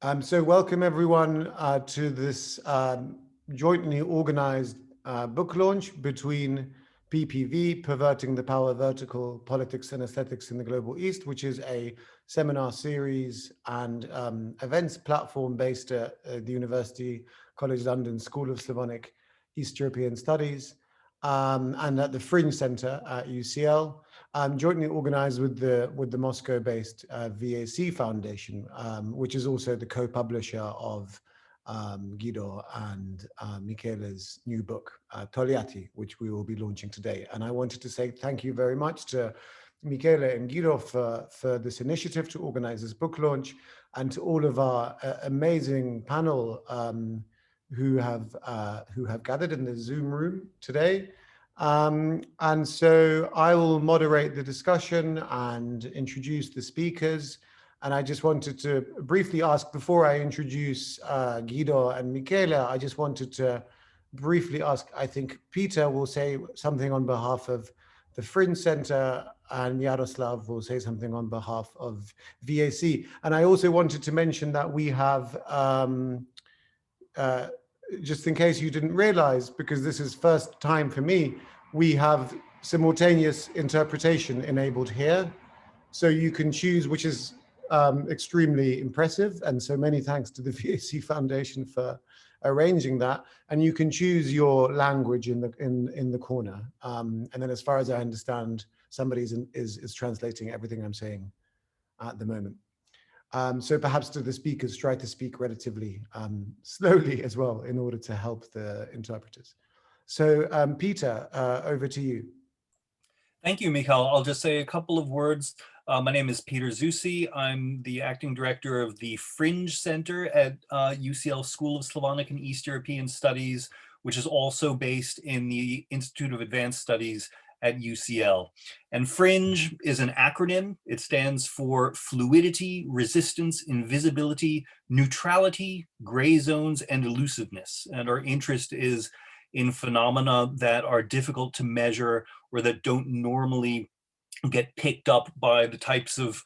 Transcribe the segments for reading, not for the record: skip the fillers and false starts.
So welcome everyone to this jointly organized book launch between PPV, Perverting the Power Vertical, Politics and Aesthetics in the Global East, which is a seminar series and events platform based at the University College London School of Slavonic East European Studies and at the Fringe Center at UCL. Jointly organized with the Moscow-based V-A-C Foundation, which is also the co-publisher of Guido and Michele's new book, Tolyatti, which we will be launching today. And I wanted to say thank you very much to Michele and Guido for this initiative to organize this book launch, and to all of our amazing panel who have gathered in the Zoom room today. And so I will moderate the discussion and introduce the speakers. And I just wanted to briefly ask, before I introduce Guido and Michele, I just wanted to briefly ask, I think Peter will say something on behalf of the Fringe Center, and Yaroslav will say something on behalf of VAC. And I also wanted to mention that we have, just in case you didn't realize, because this is first time for me, we have simultaneous interpretation enabled here. So you can choose, which is extremely impressive. And so many thanks to the VAC Foundation for arranging that. And you can choose your language in the corner. And then as far as I understand, somebody is translating everything I'm saying at the moment. So perhaps to the speakers, try to speak relatively slowly as well in order to help the interpreters. So Peter, over to you. Thank you, Michele. I'll just say a couple of words. My name is Peter Zeussy. I'm the acting director of the Fringe Center at UCL School of Slavonic and East European Studies, which is also based in the Institute of Advanced Studies at UCL. And Fringe is an acronym. It stands for fluidity, resistance, invisibility, neutrality, gray zones, and elusiveness. And our interest is in phenomena that are difficult to measure or that don't normally get picked up by the types of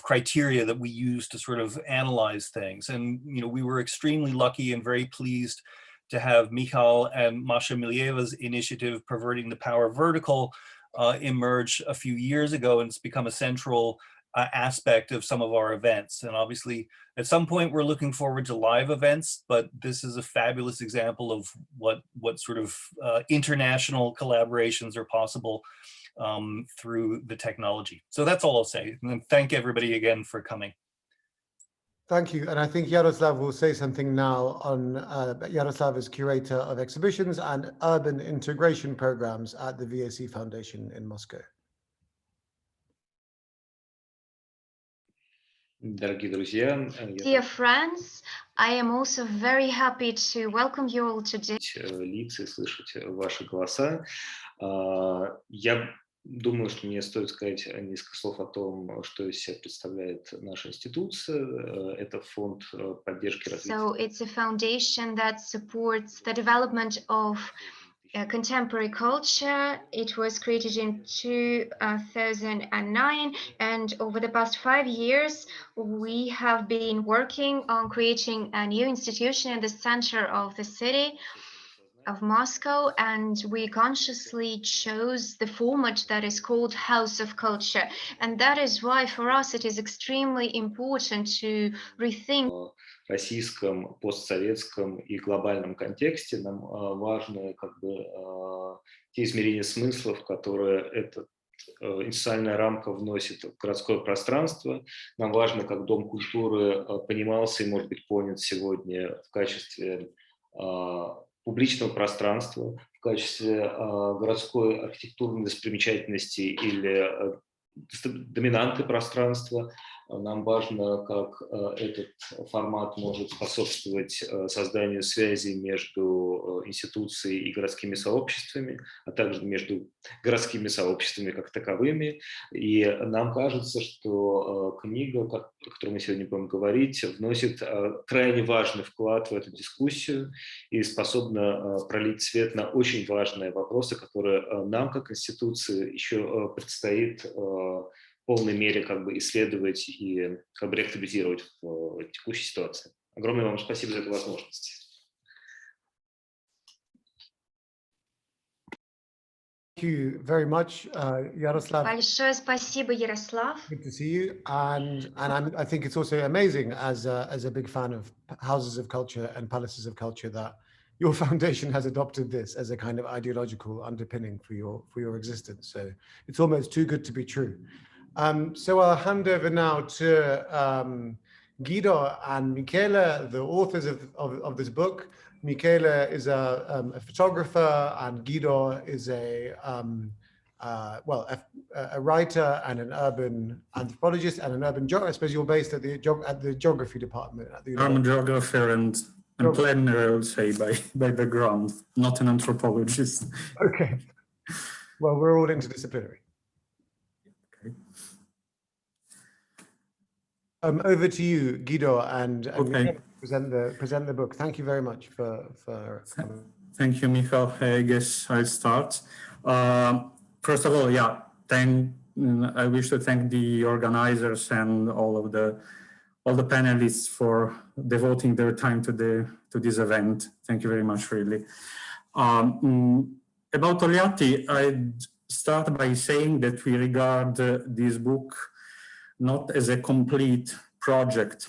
criteria that we use to sort of analyze things. And, you know, we were extremely lucky and very pleased to have Michele and Masha Milieva's initiative, Perverting the Power Vertical, emerge a few years ago, and it's become a central aspect of some of our events. And obviously, at some point, we're looking forward to live events, but this is a fabulous example of what sort of international collaborations are possible through the technology. So that's all I'll say. And then thank everybody again for coming. Thank you. And I think Yaroslav will say something now on, Yaroslav is curator of exhibitions and urban integration programs at the VAC Foundation in Moscow. Dear friends, I am also very happy to welcome you all today. Думаю, что мне стоит сказать несколько слов о том, что из себя представляет наша институция. Это фонд поддержки развития. So it's a foundation that supports the development of contemporary culture. It was created in 2009, and over the past 5 years, we have been working on creating a new institution in the center of the city of Moscow, and we consciously chose the format that is called House of Culture. And that is why for us it is extremely important to rethink. В российском, постсоветском и глобальном контексте нам важны те измерения смыслов, которые эта институциональная рамка вносит в городское пространство. Нам важно, как Дом культуры понимался и может быть понят сегодня в качестве публичного пространства, в качестве городской архитектурной достопримечательности или доминанты пространства. Нам важно, как этот формат может способствовать созданию связи между институцией и городскими сообществами, а также между городскими сообществами как таковыми. И нам кажется, что книга, о которой мы сегодня будем говорить, вносит крайне важный вклад в эту дискуссию и способна пролить свет на очень важные вопросы, которые нам, как институции, еще предстоит полной мере как бы исследовать и как бы реактивизировать в текущей ситуации. Огромное вам спасибо за эту возможность. Thank you very much, Yaroslav. Большое спасибо, Ярослав. Good to see you. And I think it's also amazing as a big fan of houses of culture and palaces of culture that your foundation has adopted this as a kind of ideological underpinning for your existence. So it's almost too good to be true. So I'll hand over now to Guido and Michele, the authors of this book. Michele is a photographer, and Guido is a writer and an urban anthropologist and an urban geographer. I suppose you're based at the geography department at the university. I'm a geographer and planner, I would say, by background, not an anthropologist. Okay. Well, we're all interdisciplinary. Okay. Over to you, Guido, and Okay. present the book. Thank you very much for Thank you, Michele. I guess I'll start. First of all, yeah, I wish to thank the organizers and all the panelists for devoting their time to this event. Thank you very much, really. About Tolyatti, I'd start by saying that we regard this book not as a complete project,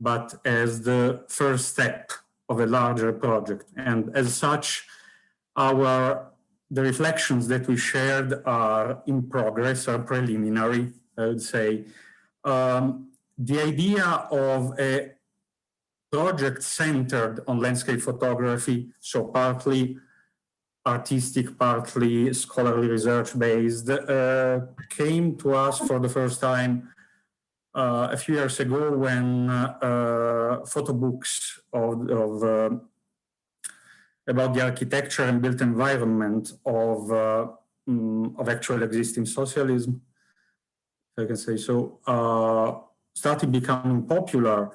but as the first step of a larger project. And as such, the reflections that we shared are in progress, are preliminary, I would say. The idea of a project centered on landscape photography, so partly artistic, partly scholarly research-based, came to us for the first time a few years ago when photo books about the architecture and built environment of actual existing socialism, if I can say so, started becoming popular.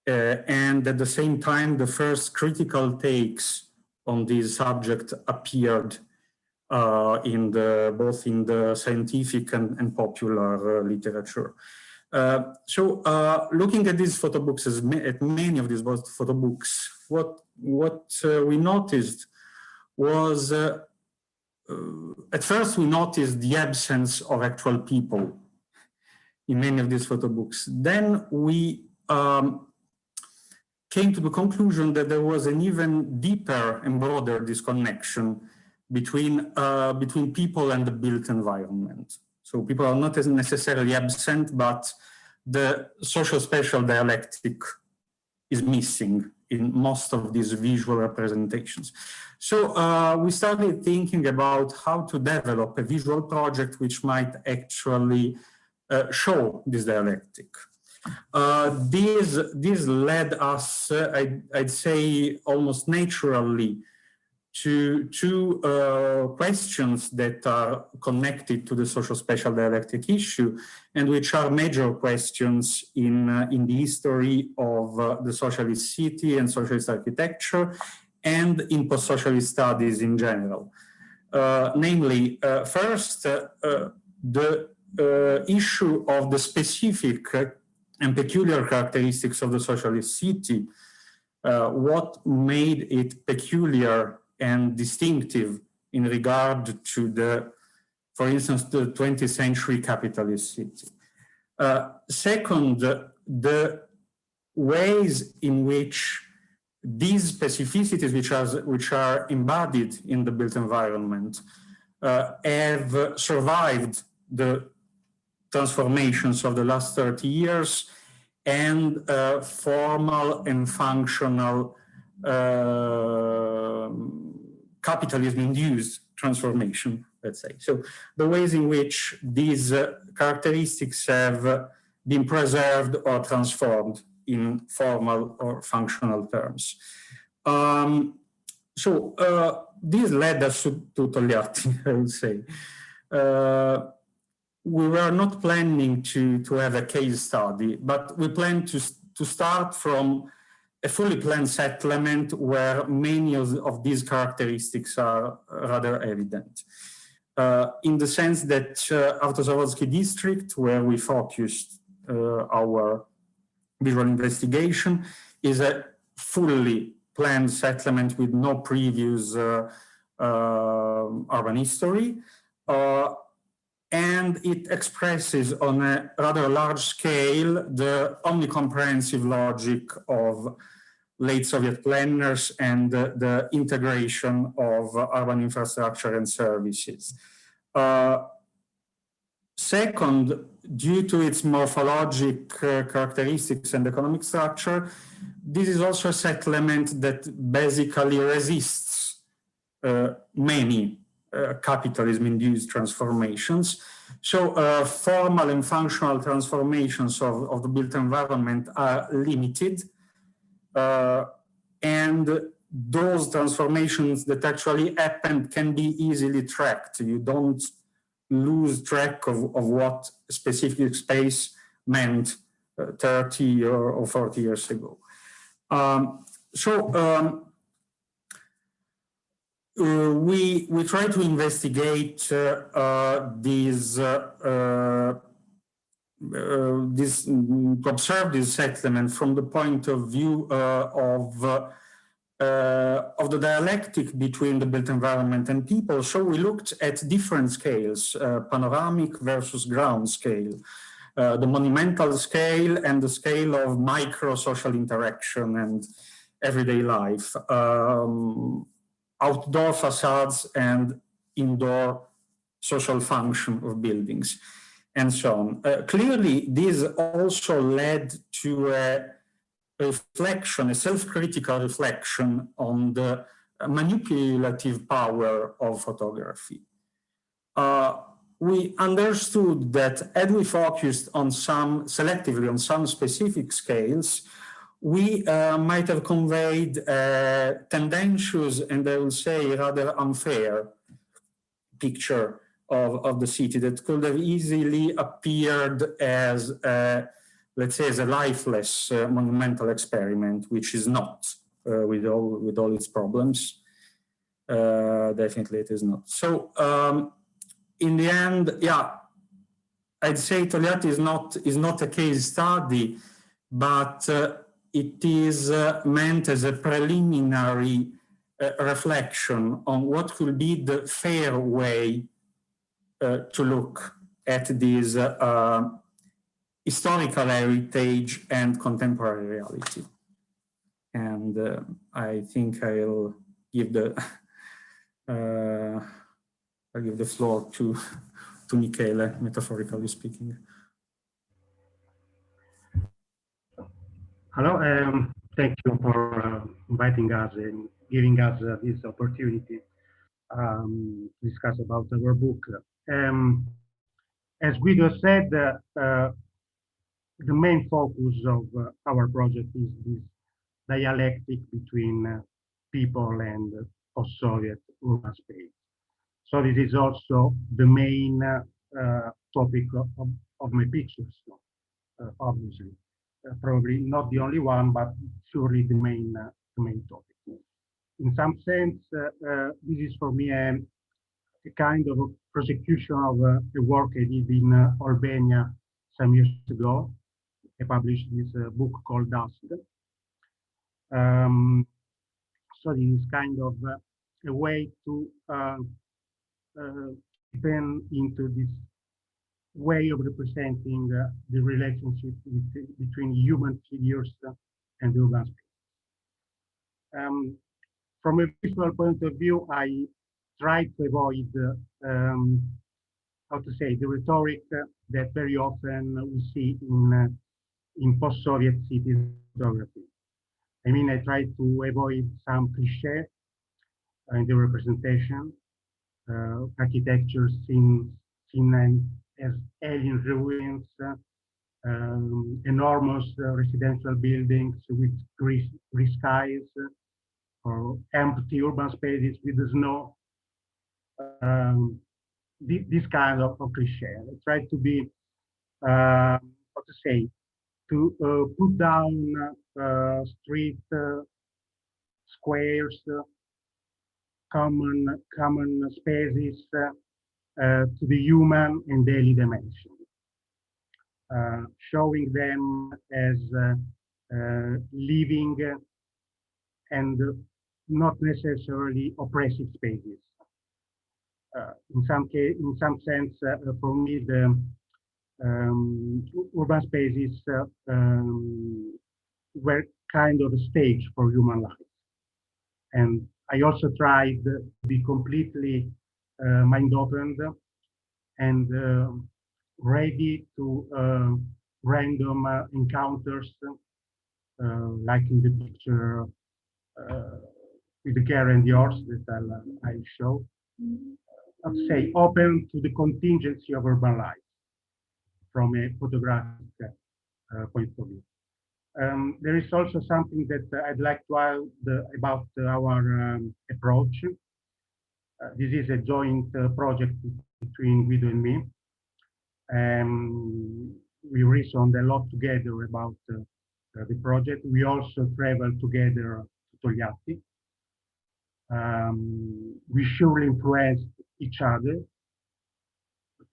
And at the same time, the first critical takes on this subject appeared both in the scientific and popular literature. So looking at these photo books, at many of these photo books, what we noticed was, at first we noticed the absence of actual people in many of these photo books. Then we came to the conclusion that there was an even deeper and broader disconnection between people and the built environment. So people are not as necessarily absent, but the social spatial dialectic is missing in most of these visual representations. So we started thinking about how to develop a visual project which might actually show this dialectic. This led us, I'd say, almost naturally to two questions that are connected to the social spatial dialectic issue, and which are major questions in the history of the socialist city and socialist architecture, and in post-socialist studies in general. Namely, first, the issue of the specific and peculiar characteristics of the socialist city, what made it peculiar and distinctive in regard to for instance, the 20th century capitalist city. Second, the ways in which these specificities, which are embodied in the built environment, have survived the transformations of the last 30 years and formal and functional capitalism-induced transformation, let's say. So the ways in which these characteristics have been preserved or transformed in formal or functional terms. This led us to Tolyatti, I would say. We were not planning to have a case study, but we planned to start from a fully planned settlement where many of these characteristics are rather evident. in the sense that Auto-Zavodski district, where we focused our visual investigation, is a fully planned settlement with no previous urban history. And it expresses on a rather large scale the omnicomprehensive logic of late Soviet planners and the integration of urban infrastructure and services. Second, due to its morphologic characteristics and economic structure, this is also a settlement that basically resists many capitalism-induced transformations. So formal and functional transformations of the built environment are limited, and those transformations that actually happen can be easily tracked. You don't lose track of what specific space meant 30 or 40 years ago. We try to investigate to observe this settlement from the point of view of the dialectic between the built environment and people. So we looked at different scales, panoramic versus ground scale, the monumental scale and the scale of micro social interaction and everyday life, outdoor facades and indoor social function of buildings, and so on. Clearly, this also led to a reflection, a self-critical reflection on the manipulative power of photography. We understood that had we focused on selectively on some specific scales, we might have conveyed a tendentious and I will say rather unfair picture of the city that could have easily appeared as a, let's say, as a lifeless monumental experiment, which is not with all its problems. Definitely it is not. So in the end, yeah, I'd say Tolyatti is not a case study, but it is meant as a preliminary reflection on what could be the fair way to look at this historical heritage and contemporary reality. And I think I'll give the floor to Michele, metaphorically speaking. Hello, thank you for inviting us and giving us this opportunity to discuss about our book. As Guido said, the main focus of our project is this dialectic between people and post-Soviet urban space. So this is also the main topic of my pictures, obviously. Probably not the only one, but surely the main topic. In some sense, this is for me a kind of a prosecution of the work I did in Albania some years ago. I published this book called Dust. So this is kind of a way to depend into this way of representing the relationship between human figures and the urban space. From a visual point of view, I try to avoid, how to say, the rhetoric that very often we see in post-Soviet city photography. I mean, I try to avoid some cliché in the representation, architecture seen as alien ruins, enormous residential buildings with gray skies, or empty urban spaces with the snow. This kind of cliché. I try to be, how to say, to put down street squares, common spaces, to the human and daily dimension, showing them as living and not necessarily oppressive spaces. In some sense, for me, the urban spaces were kind of a stage for human life. And I also tried to be completely mind-opened and ready to random encounters, like in the picture with the Cera and the horse that I'll show. I'd say open to the contingency of urban life from a photographic point of view. There is also something that I'd like to add about our approach. This is a joint project between Guido and me. We reasoned a lot together about the project. We also traveled together to Tolyatti. We surely influenced each other,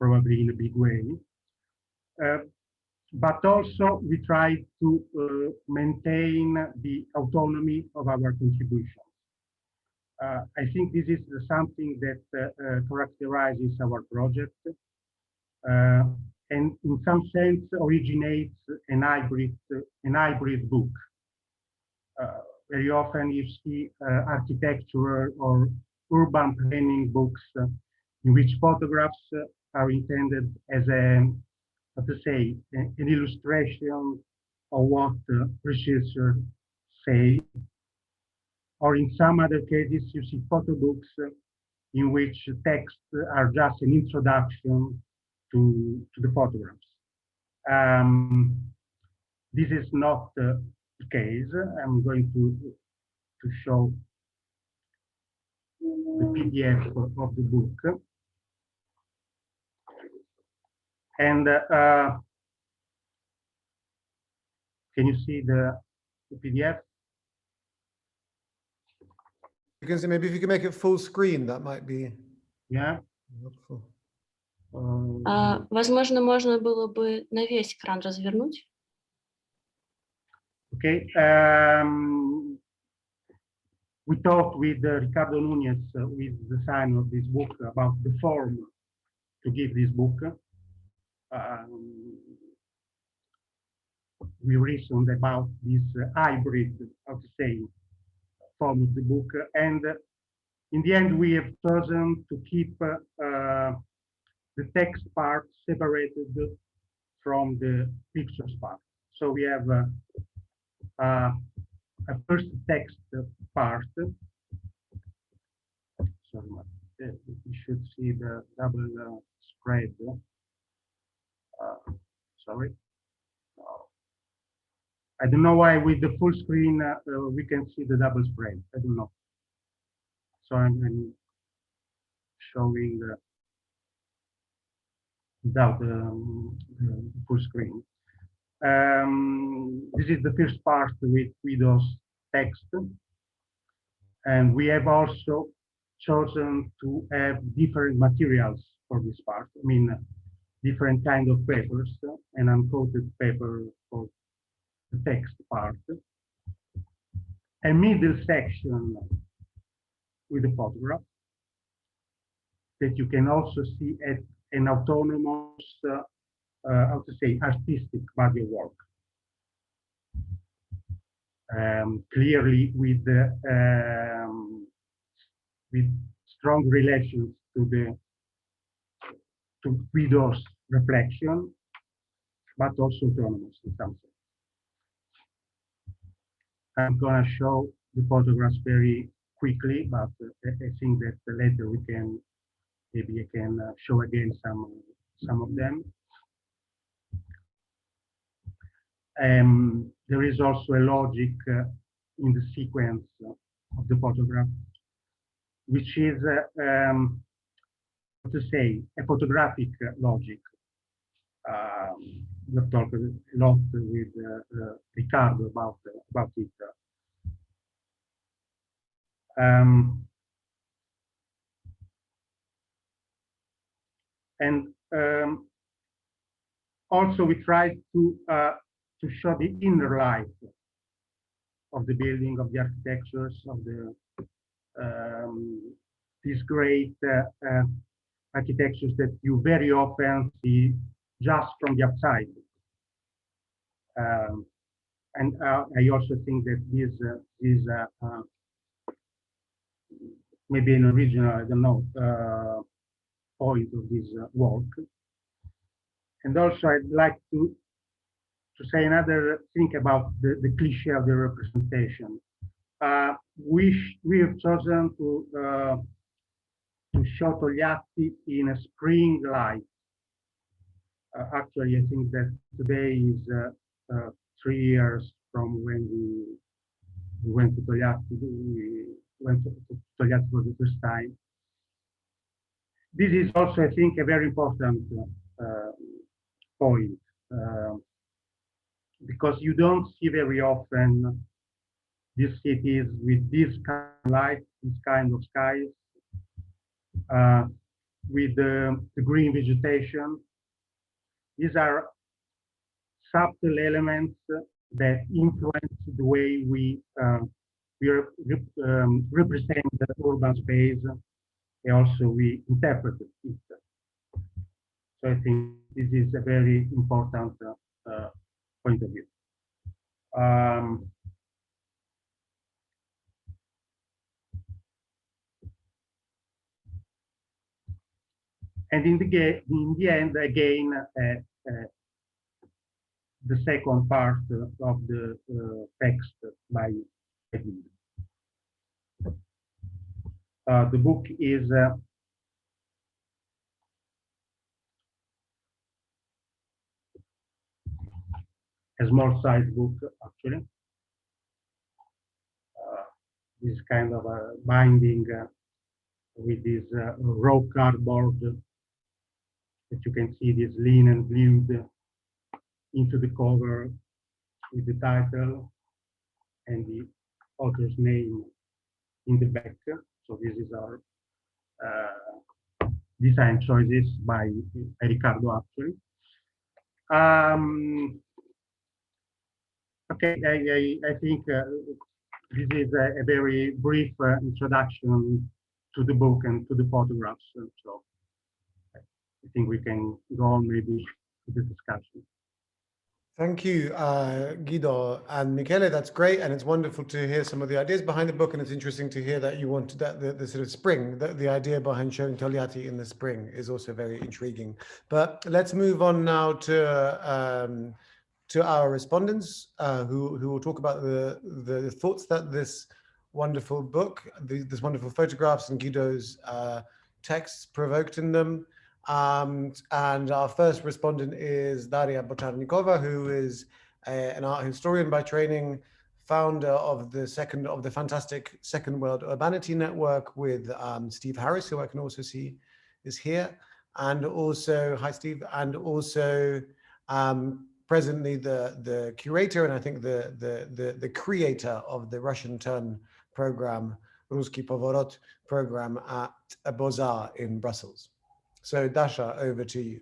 probably in a big way. But also we tried to maintain the autonomy of our contributions. I think this is something that characterizes our project and in some sense originates an hybrid book. Very often you see architecture or urban planning books in which photographs are intended as an illustration of what researchers say. Or in some other cases, you see photo books in which texts are just an introduction to the photographs. This is not the case. I'm going to show the PDF of the book. And can you see the PDF? You can see, maybe if you can make it full screen, that might be Yeah. helpful. Возможно, можно было бы на весь экран развернуть. Okay. We talked with Ricardo Núñez, with the designer of this book, about the form to give this book. We reasoned about this hybrid, how to say, form of the book, and in the end we have chosen to keep the text part separated from the pictures part. So we have a first text part. Sorry, we should see the double spread. Sorry. I don't know why with the full screen we can see the double spread. I don't know. So I'm showing without the full screen. This is the first part with Guido's text. And we have also chosen to have different materials for this part. I mean, different kind of papers, an uncoated paper for the text part, a middle section with a photograph that you can also see at an autonomous, how to say, artistic body of work. Clearly with strong relations to Guido's reflection, but also autonomous in some sense. I'm gonna show the photographs very quickly, but I think that later we can, maybe I can show again some of them. There is also a logic in the sequence of the photograph, which is, how to say, a photographic logic. We've talked a lot with Ricardo about it. And also we tried to show the inner life of the building, of the architectures, of the these great architectures that you very often see just from the outside. And I also think that this is maybe an original, I don't know, point of this work. And also I'd like to say another thing about the cliché of the representation. We have chosen to show Togliatti in a spring light. Actually, I think that today is 3 years from when we went to Togliatti. We went to Togliatti for the first time. This is also, I think, a very important point, because you don't see very often these cities with this kind of light, this kind of skies, with the green vegetation. These are subtle elements that influence the way we represent the urban space, and also we interpret it. So I think this is a very important point of view. And in the end, again, the second part of the text by Guido. The book is a small size book, actually. This kind of a binding with this raw cardboard that you can see this linen glued into the cover with the title and the author's name in the back. So this is our design choices by Riccardo, actually. Okay, I think this is a very brief introduction to the book and to the photographs. So I think we can go on maybe to the discussion. Thank you, Guido and Michele. That's great, and it's wonderful to hear some of the ideas behind the book. And it's interesting to hear that you wanted that the sort of spring, the idea behind showing Togliatti in the spring is also very intriguing. But let's move on now to our respondents, who will talk about the thoughts that this wonderful book, this wonderful photographs and Guido's texts provoked in them. And our first respondent is Daria Bocharnikova, who is an art historian by training, founder of the fantastic Second World Urbanity Network with Steve Harris, who I can also see is here, and also, hi Steve, and also presently the curator and I think the creator of the Russian Turn program, Ruski Povorot program at Beaux-Arts in Brussels. So Dasha, over to you.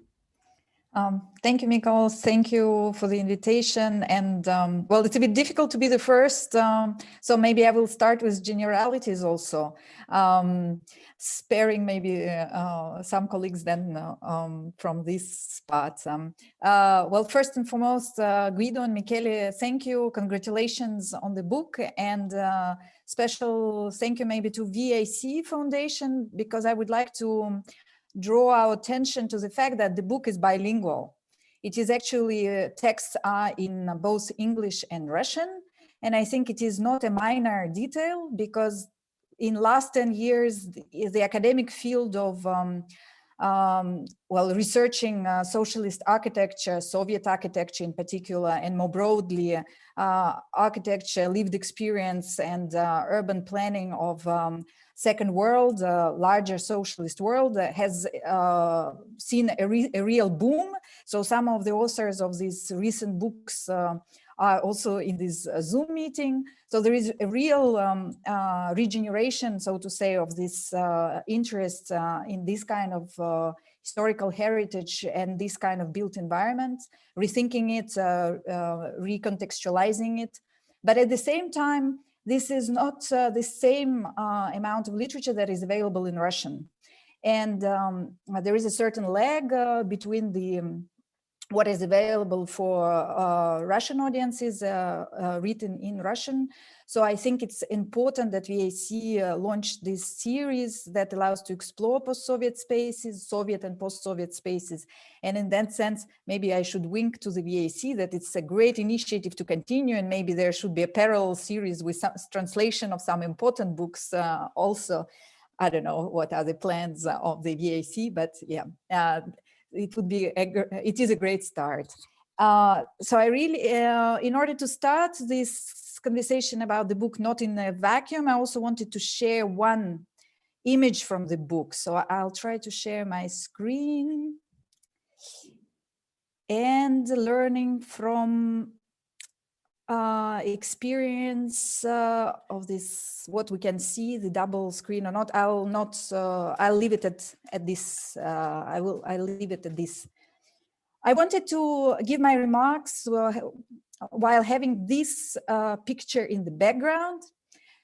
Thank you, Michele. Thank you for the invitation. And well, it's a bit difficult to be the first, so maybe I will start with generalities also, sparing maybe some colleagues then from this spot. Well, first and foremost, Guido and Michele, thank you. Congratulations on the book, and special thank you maybe to V-A-C Foundation, because I would like to draw our attention to the fact that the book is bilingual. It is actually texts are in both English and Russian. And I think it is not a minor detail, because in last 10 years, the academic field of well, researching socialist architecture, Soviet architecture in particular, and more broadly, architecture, lived experience, and urban planning of Second World, larger socialist world, has seen a real boom. So some of the authors of these recent books also in this Zoom meeting. So there is a real regeneration, so to say, of this interest in this kind of historical heritage and this kind of built environment, rethinking it, recontextualizing it. But at the same time, this is not the same amount of literature that is available in Russian. And there is a certain lag between the what is available for Russian audiences written in Russian. So I think it's important that V-A-C launched this series that allows to explore post-Soviet spaces, Soviet and post-Soviet spaces. And in that sense, maybe I should wink to the V-A-C that it's a great initiative to continue, and maybe there should be a parallel series with some translation of some important books also. I don't know what are the plans of the V-A-C, but yeah. It would be it is a great start. So I really, in order to start this conversation about the book not in a vacuum, I also wanted to share one image from the book. So I'll try to share my screen and learning from experience of this, what we can see, the double screen or not. I'll leave it at this. I'll leave it at this. I wanted to give my remarks while having this picture in the background,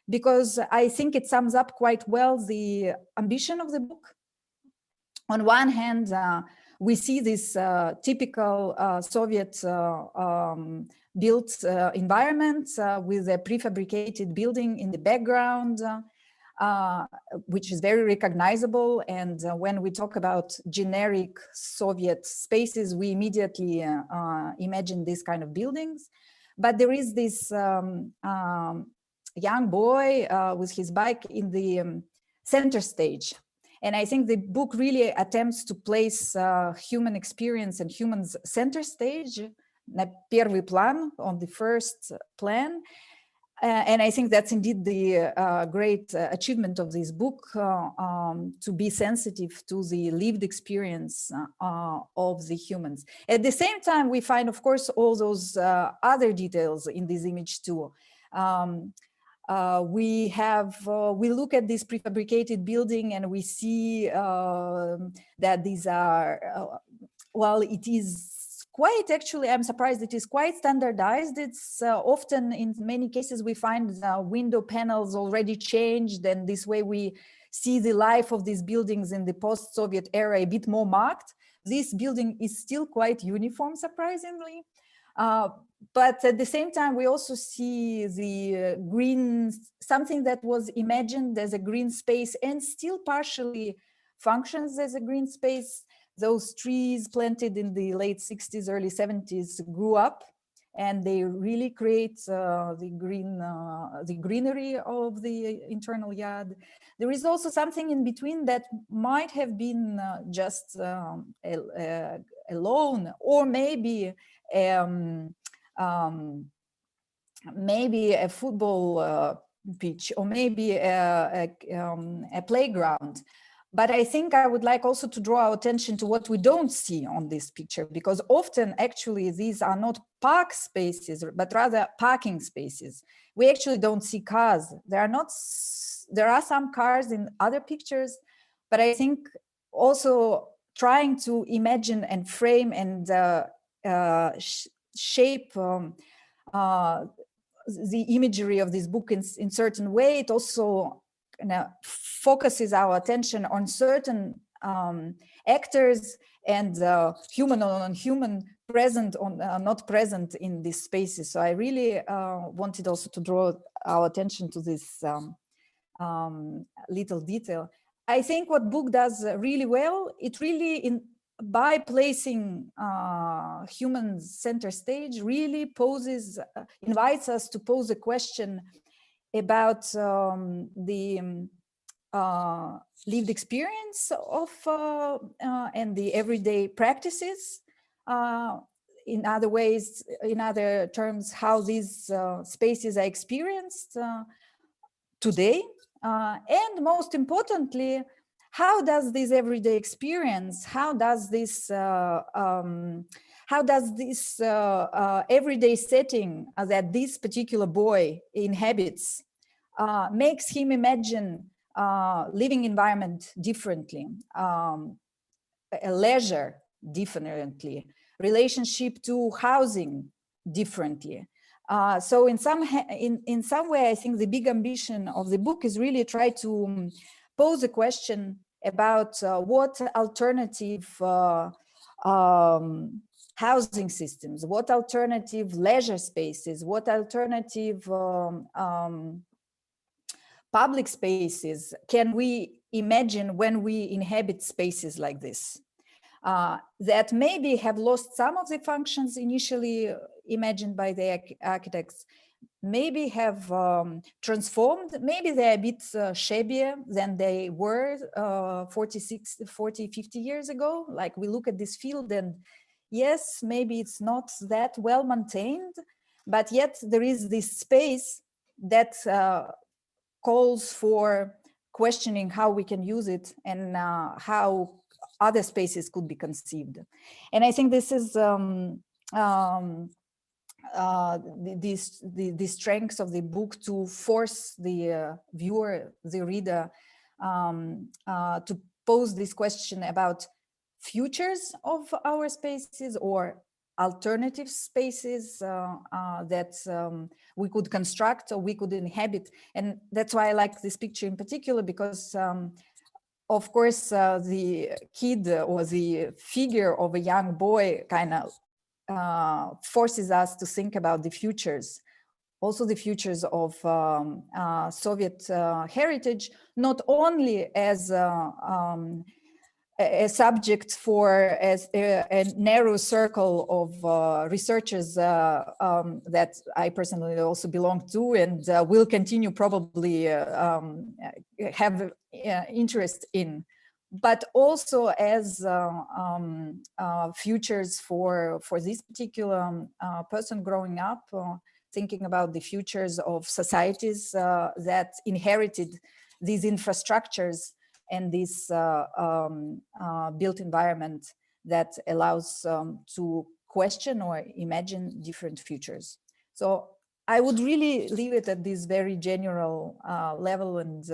because I think it sums up quite well the ambition of the book. On one hand, we see this typical Soviet built environment with a prefabricated building in the background, which is very recognizable. And when we talk about generic Soviet spaces, we immediately imagine these kind of buildings. But there is this young boy with his bike in the center stage. And I think the book really attempts to place human experience and humans center stage, на первый план, on the first plan. And I think that's indeed the great achievement of this book, to be sensitive to the lived experience of the humans. At the same time, we find, of course, all those other details in this image too. We look at this prefabricated building and we see that these are, well, it is quite, actually, I'm surprised, it is quite standardized. It's often, in many cases, we find window panels already changed, and this way we see the life of these buildings in the post-Soviet era a bit more marked. This building is still quite uniform, surprisingly. But at the same time, we also see the green, something that was imagined as a green space and still partially functions as a green space. Those trees planted in the late 60s, early 70s grew up, and they really create the greenery of the internal yard. There is also something in between that might have been just alone, or maybe maybe a football pitch, or maybe a playground. But I think I would like also to draw our attention to what we don't see on this picture, because often actually these are not park spaces, but rather parking spaces. We actually don't see cars. There are some cars in other pictures, but I think also trying to imagine and frame and shape the imagery of this book in certain way, it also focuses our attention on certain actors and human or non-human, present or not present in these spaces. So I really wanted also to draw our attention to this little detail. I think what book does really well, it really, by placing humans center stage, really invites us to pose a question about the lived experience of and the everyday practices. In other ways, in other terms, how these spaces are experienced today, and most importantly, how does this everyday experience, how does this how does this everyday setting that this particular boy inhabits makes him imagine living environment differently, a leisure differently, relationship to housing differently. So in some way, I think the big ambition of the book is really try to pose a question about what alternative housing systems, what alternative leisure spaces, what alternative public spaces can we imagine when we inhabit spaces like this, that maybe have lost some of the functions initially imagined by the architects, maybe have transformed, maybe they're a bit shabbier than they were 40, 50 years ago. Like we look at this field and yes, maybe it's not that well maintained, but yet there is this space that calls for questioning how we can use it and how other spaces could be conceived. And I think this is the strengths of the book to force the viewer, the reader, to pose this question about futures of our spaces or alternative spaces that we could construct or we could inhabit. And that's why I like this picture in particular, because of course the kid or the figure of a young boy kind of forces us to think about the futures, also the futures of Soviet heritage, not only as a subject for a narrow circle of researchers that I personally also belong to and will continue probably have interest in, but also as futures for this particular person growing up, thinking about the futures of societies that inherited these infrastructures and this built environment that allows to question or imagine different futures. So I would really leave it at this very general level, and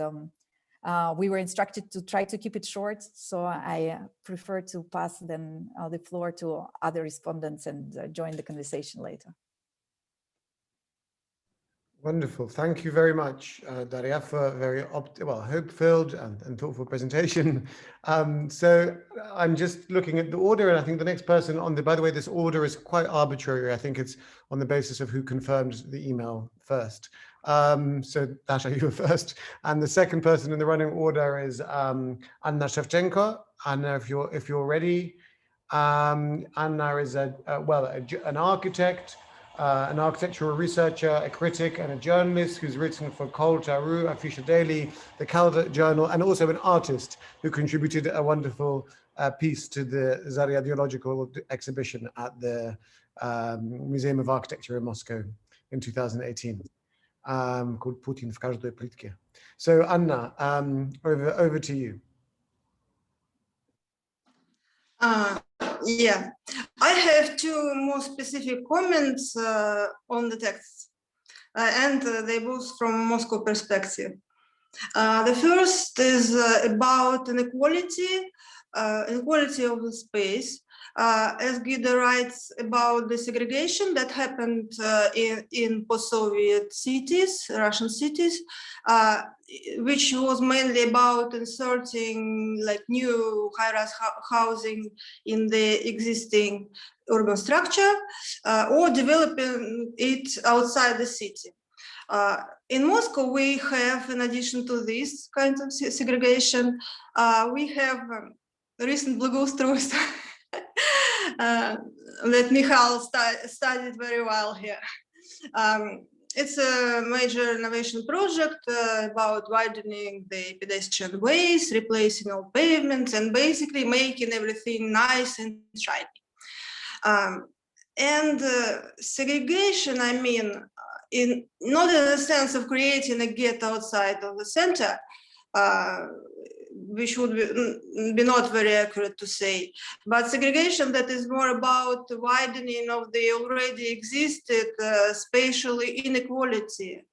we were instructed to try to keep it short, so I prefer to pass then the floor to other respondents and join the conversation later. Wonderful. Thank you very much, Daria, for a very hope-filled and thoughtful presentation. So I'm just looking at the order, and I think the next person on by the way, this order is quite arbitrary. I think it's on the basis of who confirmed the email first. So Dasha, you were first. And the second person in the running order is Anna Shevchenko. Anna, if you're ready. Anna is an architect, an architectural researcher, a critic, and a journalist who's written for Kol Taru, Afisha Daily, the Calder Journal, and also an artist who contributed a wonderful piece to the Zaryadiological exhibition at the Museum of Architecture in Moscow in 2018, called Putin в каждой плитке. So Anna, over to you. Yeah, I have two more specific comments on the text, and they both from Moscow perspective. The first is about inequality of the space. As Guido writes about the segregation that happened in post-Soviet cities, Russian cities, which was mainly about inserting like new high-rise housing in the existing urban structure or developing it outside the city. In Moscow, we have, in addition to this kind of segregation, we have recent благоустройство that Michele studied very well here. It's a major innovation project about widening the pedestrian ways, replacing all pavements, and basically making everything nice and shiny. And segregation, I mean, not in the sense of creating a ghetto outside of the center, we should be not very accurate to say, but segregation that is more about the widening of the already existed spatial inequality,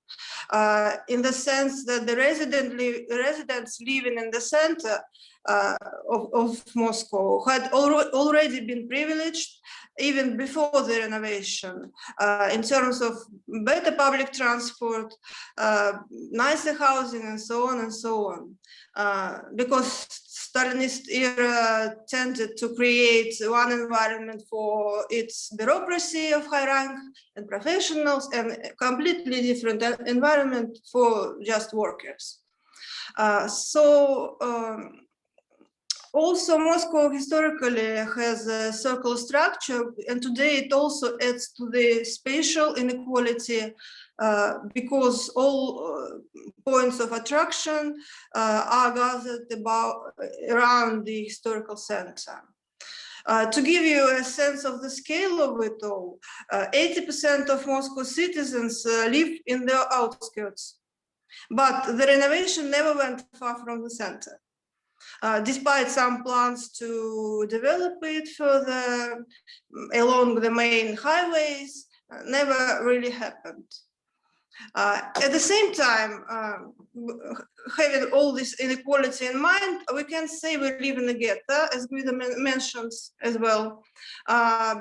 in the sense that the residents living in the center of Moscow had already been privileged even before the renovation, in terms of better public transport, nicer housing, and so on and so on. Because Stalinist era tended to create one environment for its bureaucracy of high rank and professionals, and a completely different environment for just workers. Also, Moscow historically has a circle structure, and today it also adds to the spatial inequality because all points of attraction are gathered around the historical center. To give you a sense of the scale of it all, 80% of Moscow citizens live in the outskirts, but the renovation never went far from the center. Despite some plans to develop it further along the main highways, never really happened. At the same time, having all this inequality in mind, we can say we live in a ghetto, as Guido mentions as well,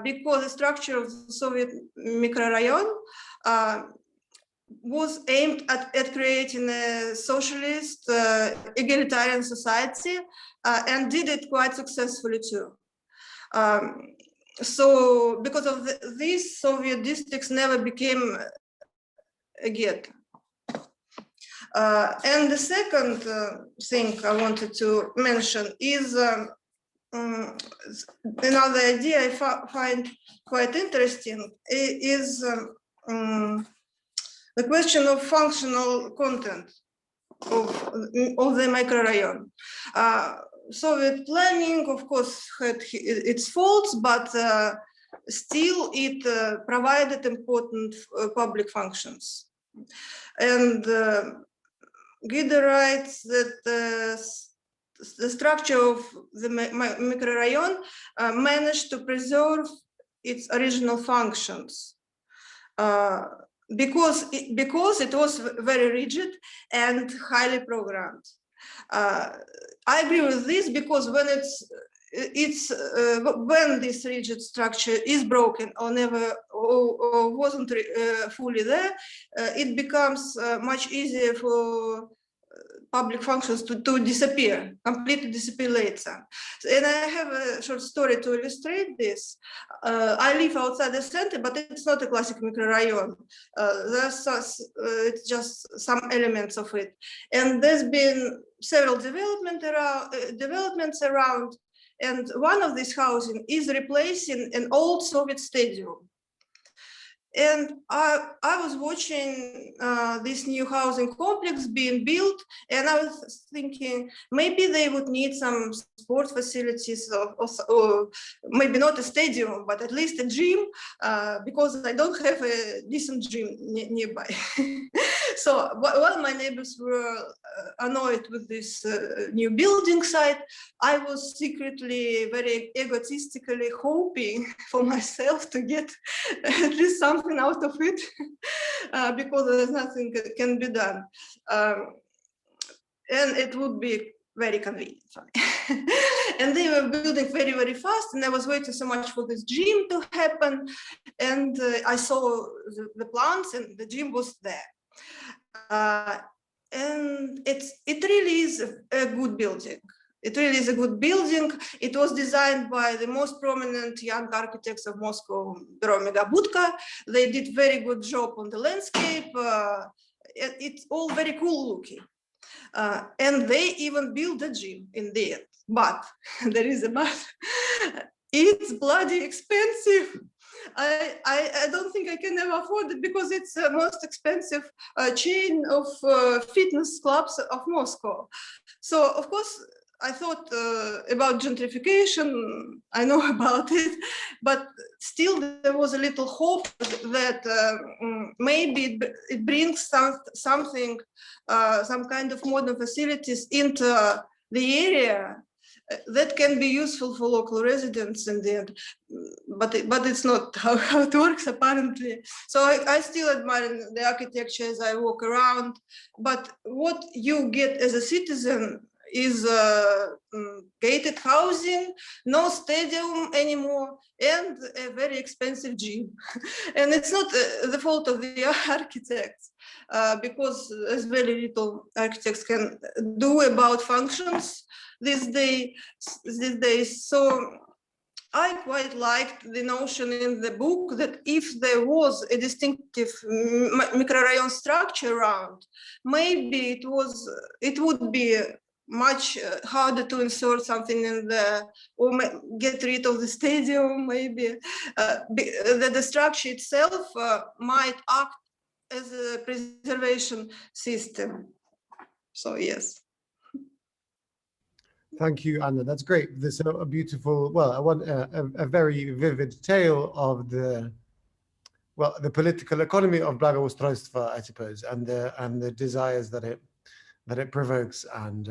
because the structure of the Soviet microrayon was aimed at creating a socialist, egalitarian society, and did it quite successfully too. So because of this, Soviet districts never became a ghetto. And the second thing I wanted to mention is another idea I find quite interesting is the question of functional content of the microrayon. Soviet planning, of course, had its faults, but still it provided important public functions. And Guido writes that the structure of the microrayon managed to preserve its original functions. Because it was very rigid and highly programmed. I agree with this because when when this rigid structure is broken or never or wasn't fully there, it becomes much easier for public functions to disappear, completely disappear later. And I have a short story to illustrate this. I live outside the center, but it's not a classic microrayon. It's just some elements of it. And there's been several developments around, and one of these housing is replacing an old Soviet stadium. And I was watching this new housing complex being built, and I was thinking maybe they would need some sports facilities, or maybe not a stadium, but at least a gym, because I don't have a decent gym nearby. So while my neighbors were annoyed with this new building site, I was secretly, very egotistically hoping for myself to get at least something out of it, because there's nothing that can be done. And it would be very convenient for me. And they were building very, very fast, and I was waiting so much for this gym to happen. And I saw the plans, and the gym was there. And it really is a good building. It really is a good building. It was designed by the most prominent young architects of Moscow, Budka. They did very good job on the landscape. It's all very cool looking. And they even built a gym in the end. But there is a but. It's bloody expensive. I don't think I can ever afford it because it's the most expensive chain of fitness clubs of Moscow. So, of course, I thought about gentrification, I know about it, but still there was a little hope that maybe it brings something, some kind of modern facilities into the area that can be useful for local residents in the end, but it's not how it works apparently. So I still admire the architecture as I walk around, but what you get as a citizen is gated housing, no stadium anymore, and a very expensive gym. And it's not the fault of the architects, because there's very little architects can do about functions these days. So I quite liked the notion in the book that if there was a distinctive mikroraion structure around, maybe it would be much harder to insert something in the, or get rid of the stadium, maybe. The structure itself might act as a preservation system. So yes. Thank you, Anna. That's great. This is a beautiful, well, a very vivid tale of the political economy of благоустройства, I suppose, and the desires that it provokes and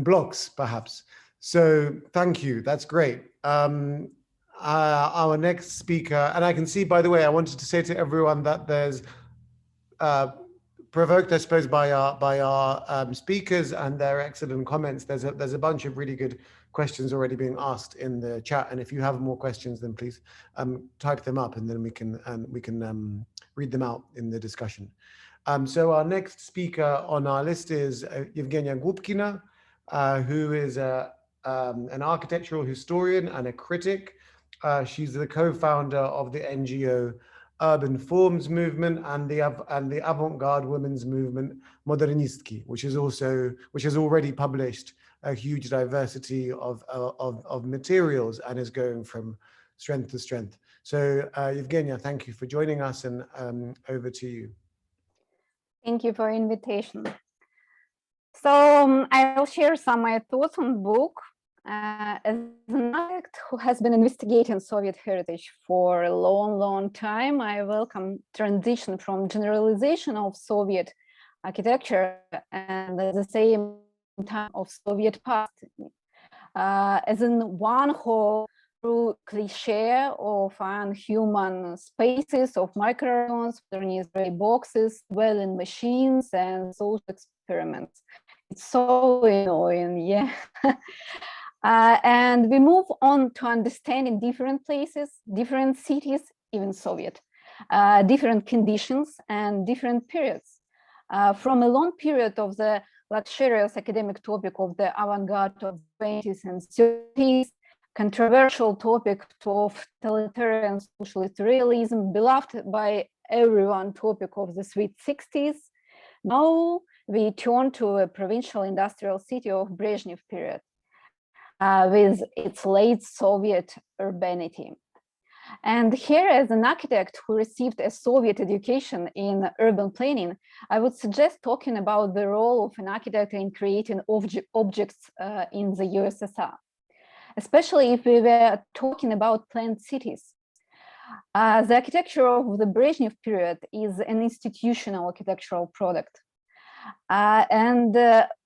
blocks, perhaps. So thank you. That's great. Our next speaker, and I can see, by the way, I wanted to say to everyone that there's provoked, I suppose, by our speakers and their excellent comments. There's a bunch of really good questions already being asked in the chat, and if you have more questions, then please type them up, and then we can read them out in the discussion. So our next speaker on our list is Evgenia Gubkina, who is an architectural historian and a critic. She's the co-founder of the NGO Urban Forms Movement and the avant-garde women's movement Modernistki, which has already published a huge diversity of materials and is going from strength to strength. So Evgenia, thank you for joining us, and over to you. Thank you for the invitation. So I will share some of my thoughts on the book. As an architect who has been investigating Soviet heritage for a long time, I welcome transition from generalization of Soviet architecture and at the same time of Soviet past, as in one whole through cliche of unhuman spaces of microraions, modernist gray boxes, dwelling machines, and social experiments. It's so annoying, yeah. And we move on to understanding different places, different cities, even Soviet, different conditions and different periods. From a long period of the luxurious academic topic of the avant-garde of the 20s and 30s, controversial topic of totalitarian socialist realism, beloved by everyone topic of the sweet 60s. Now we turn to a provincial industrial city of Brezhnev period. With its late Soviet urbanity. And here, as an architect who received a Soviet education in urban planning, I would suggest talking about the role of an architect in creating objects in the USSR, especially if we were talking about planned cities. The architecture of the Brezhnev period is an institutional architectural product.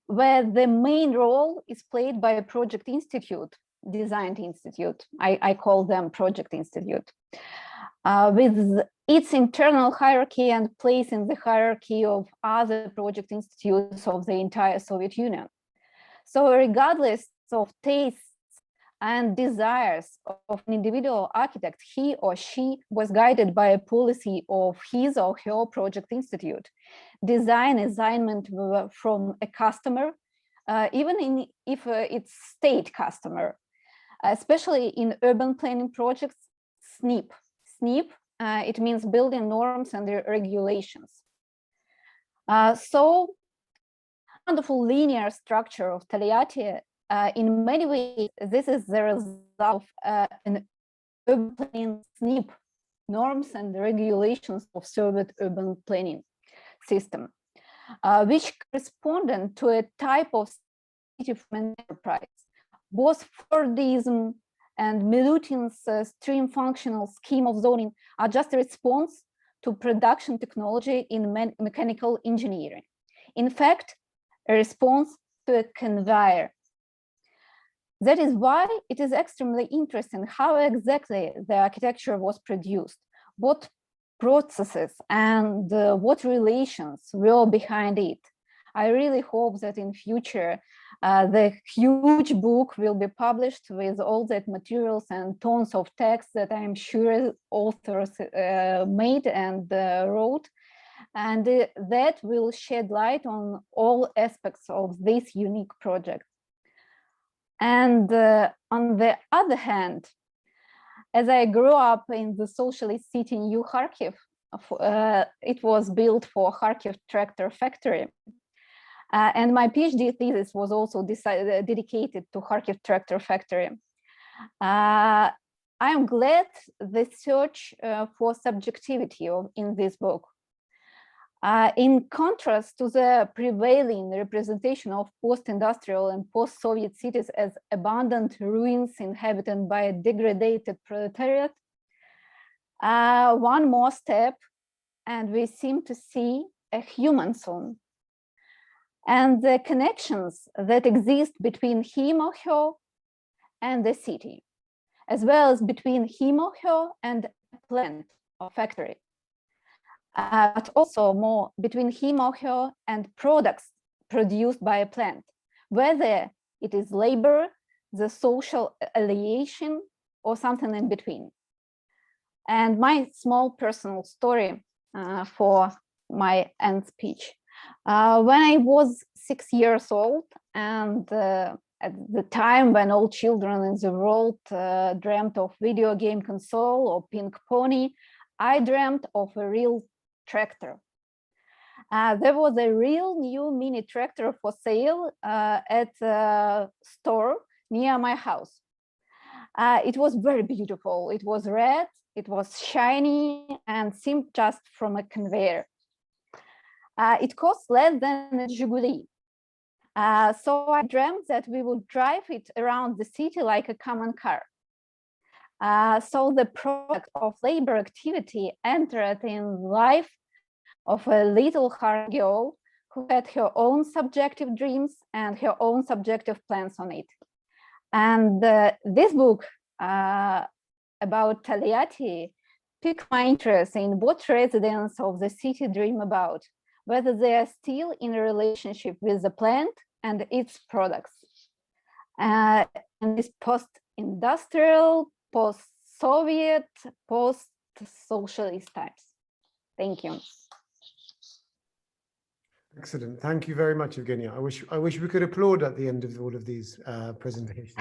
Where the main role is played by a project institute, design institute. I call them project institute, with its internal hierarchy and place in the hierarchy of other project institutes of the entire Soviet Union. So regardless of tastes and desires of an individual architect, he or she was guided by a policy of his or her project institute. Design assignment from a customer, even if it's state customer, especially in urban planning projects, SNIP. SNIP, it means building norms and regulations. So, wonderful linear structure of Tolyatti, in many ways, this is the result of an urban planning SNIP, norms and regulations of Soviet urban planning system, which corresponded to a type of city enterprise. Both Fordism and Milutin's stream functional scheme of zoning are just a response to production technology in mechanical engineering. In fact, a response to a conveyor. That is why it is extremely interesting how exactly the architecture was produced, what processes and what relations were behind it. I really hope that in future the huge book will be published with all that materials and tons of text that I'm sure authors made and wrote, and that will shed light on all aspects of this unique project. And on the other hand, as I grew up in the socialist city New Kharkiv, it was built for Kharkiv tractor factory. And my PhD thesis was also dedicated to Kharkiv tractor factory. I am glad the search for subjectivity in this book. In contrast to the prevailing representation of post-industrial and post-Soviet cities as abandoned ruins inhabited by a degraded proletariat, one more step, and we seem to see a human zone. And the connections that exist between him or her and the city, as well as between him or her and a plant or factory. But also more between him or her and products produced by a plant, whether it is labor, the social alienation, or something in between. And my small personal story for my end speech. When I was 6 years old, and at the time when all children in the world dreamt of video game console or pink pony, I dreamt of a real tractor. There was a real new mini tractor for sale at a store near my house. It was very beautiful. It was red, it was shiny, and seemed just from a conveyor. It cost less than a Zhiguli. So I dreamt that we would drive it around the city like a common car. So the product of labor activity entered in life of a little hard girl who had her own subjective dreams and her own subjective plans on it. And this book about Tolyatti piqued my interest in what residents of the city dream about, whether they are still in a relationship with the plant and its products. In this post-industrial, post-Soviet, post-socialist times. Thank you. Excellent. Thank you very much, Evgenia. I wish we could applaud at the end of all of these presentations.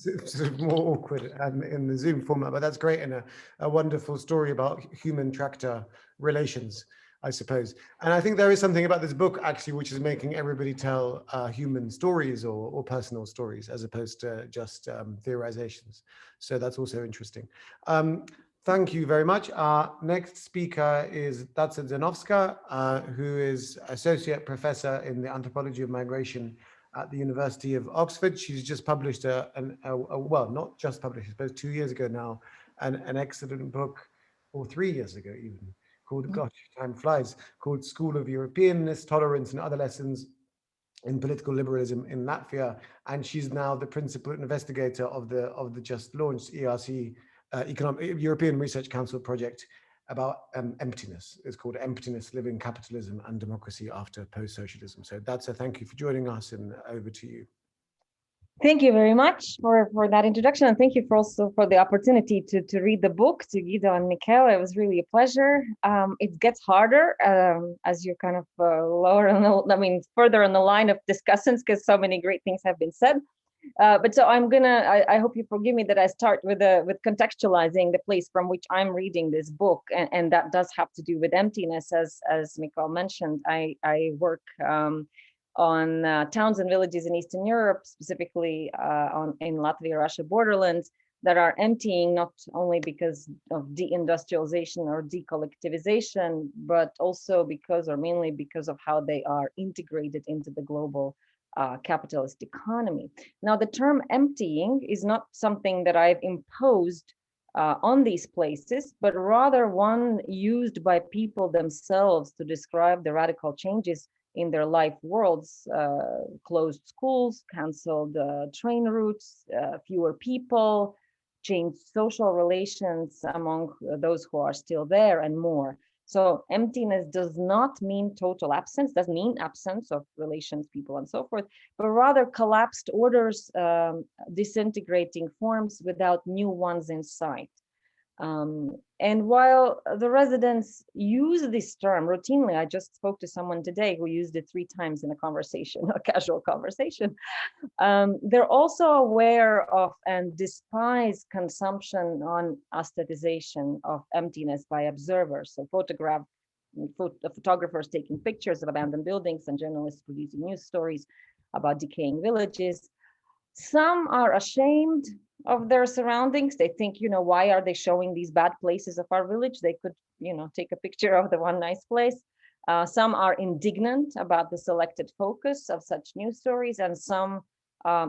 It's sort of more awkward in the Zoom format, but that's great, and a wonderful story about human-tractor relations, I suppose. And I think there is something about this book actually which is making everybody tell human stories or personal stories as opposed to just theorizations. So that's also interesting. Thank you very much. Our next speaker is Datsun Zanovska, who is Associate Professor in the Anthropology of Migration at the University of Oxford. She's just published well, not just published, I suppose 2 years ago now, an excellent book, or 3 years ago even, called, gosh, time flies, called School of Europeanness, Tolerance and Other Lessons in Political Liberalism in Latvia. And she's now the principal investigator of the just launched ERC, European Research Council project about emptiness. It's called Emptiness, Living Capitalism and Democracy After Post-Socialism. So that's a thank you for joining us, and over to you. Thank you very much for that introduction, and thank you also for the opportunity to read the book to Guido and Michele. It was really a pleasure. It gets harder as you're kind of further on the line of discussions, because so many great things have been said. But so I hope you forgive me that I start with contextualizing the place from which I'm reading this book, and that does have to do with emptiness, as Michele mentioned. I work on towns and villages in Eastern Europe, specifically in Latvia-Russia borderlands, that are emptying not only because of deindustrialization or decollectivization, but also because, or mainly because of how they are integrated into the global capitalist economy. Now, the term emptying is not something that I've imposed on these places, but rather one used by people themselves to describe the radical changes in their life worlds, closed schools, canceled train routes, fewer people, changed social relations among those who are still there, and more. So emptiness does not mean total absence, doesn't mean absence of relations, people, and so forth, but rather collapsed orders, disintegrating forms without new ones in sight. And while the residents use this term routinely, I just spoke to someone today who used it 3 times in a conversation, a casual conversation. They're also aware of and despise consumption on aestheticization of emptiness by observers. So photographers taking pictures of abandoned buildings and journalists producing news stories about decaying villages. Some are ashamed of their surroundings. They think, why are they showing these bad places of our village? They could, take a picture of the one nice place. Some are indignant about the selected focus of such news stories, and some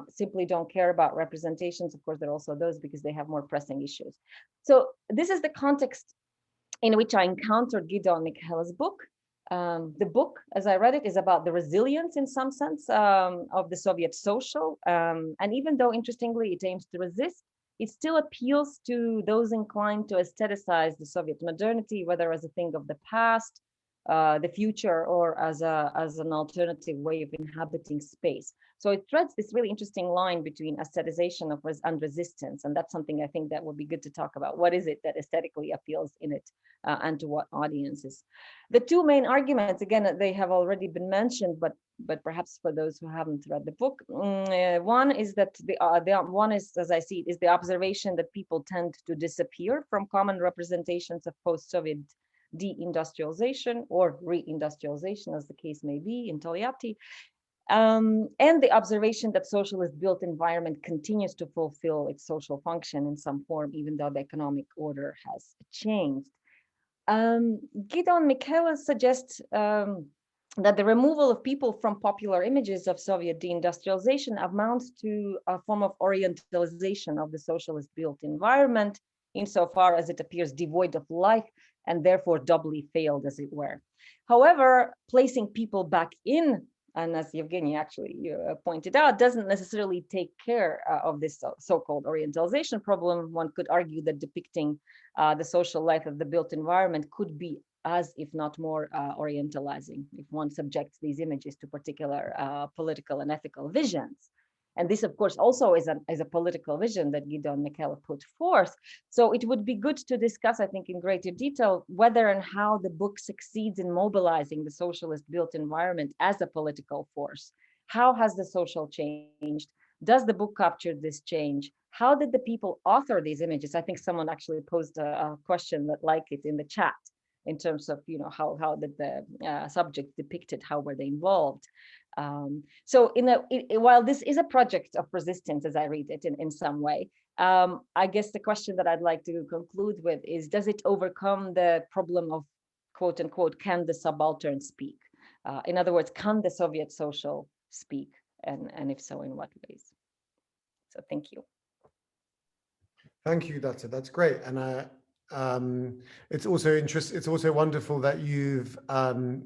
simply don't care about representations. Of course, there are also those because they have more pressing issues. So this is the context in which I encountered Guido and Michele's book. The book, as I read it, is about the resilience in some sense of the Soviet social. And even though, interestingly, it aims to resist, it still appeals to those inclined to aestheticize the Soviet modernity, whether as a thing of the past, the future, or as an alternative way of inhabiting space. So it threads this really interesting line between aestheticization and resistance. And that's something I think that would be good to talk about. What is it that aesthetically appeals in it and to what audiences? The 2 main arguments, again, they have already been mentioned, but perhaps for those who haven't read the book, one is that one is, as I see it, is the observation that people tend to disappear from common representations of post-Soviet deindustrialization or reindustrialization, as the case may be in Tolyatti. And the observation that socialist built environment continues to fulfill its social function in some form, even though the economic order has changed. Guido and Michele suggest that the removal of people from popular images of Soviet deindustrialization amounts to a form of orientalization of the socialist built environment, insofar as it appears devoid of life and therefore doubly failed, as it were. However, placing people back in, and as Evgeny actually pointed out, doesn't necessarily take care of this so-called orientalization problem. One could argue that depicting the social life of the built environment could be as, if not more, orientalizing, if one subjects these images to particular political and ethical visions. And this, of course, also is a political vision that Guido and Michele put forth. So it would be good to discuss, I think, in greater detail, whether and how the book succeeds in mobilizing the socialist built environment as a political force. How has the social changed? Does the book capture this change? How did the people author these images? I think someone actually posed a question that like it in the chat, in terms of, how did the subject depicted, how were they involved? So while this is a project of resistance, as I read it in some way, I guess the question that I'd like to conclude with is, does it overcome the problem of, quote unquote, can the subaltern speak? In other words, can the Soviet social speak? And if so, in what ways? So thank you. Thank you, Datsun. That's great. And it's also interesting. It's also wonderful that you've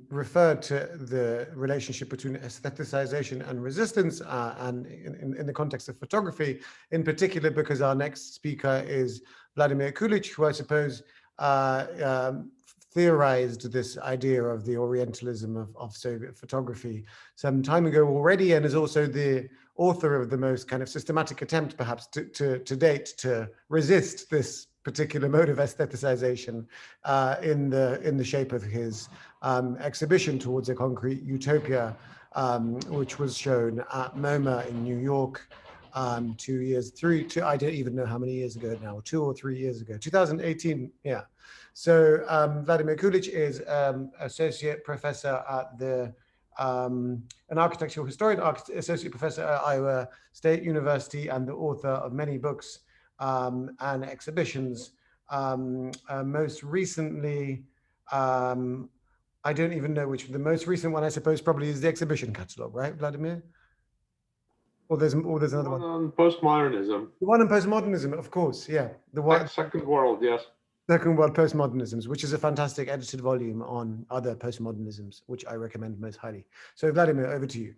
referred to the relationship between aestheticization and resistance, and in the context of photography, in particular, because our next speaker is Vladimir Coolidge, who I suppose theorized this idea of the Orientalism of Soviet photography some time ago already, and is also the author of the most kind of systematic attempt, perhaps, to date to resist this particular mode of aestheticization in the shape of his exhibition Towards a Concrete Utopia, which was shown at MoMA in New York I don't even know how many years ago now, 2 or 3 years ago, 2018, yeah. So Vladimir Coolidge is associate professor at an architectural historian, associate professor at Iowa State University, and the author of many books and exhibitions. Most recently, I don't even know which. The most recent one, I suppose, probably is the exhibition catalog, right, Vladimir? Or there's another one. On postmodernism. The one on postmodernism, of course, yeah. The one. Second World, yes. Second World Postmodernisms, which is a fantastic edited volume on other postmodernisms, which I recommend most highly. So Vladimir, over to you.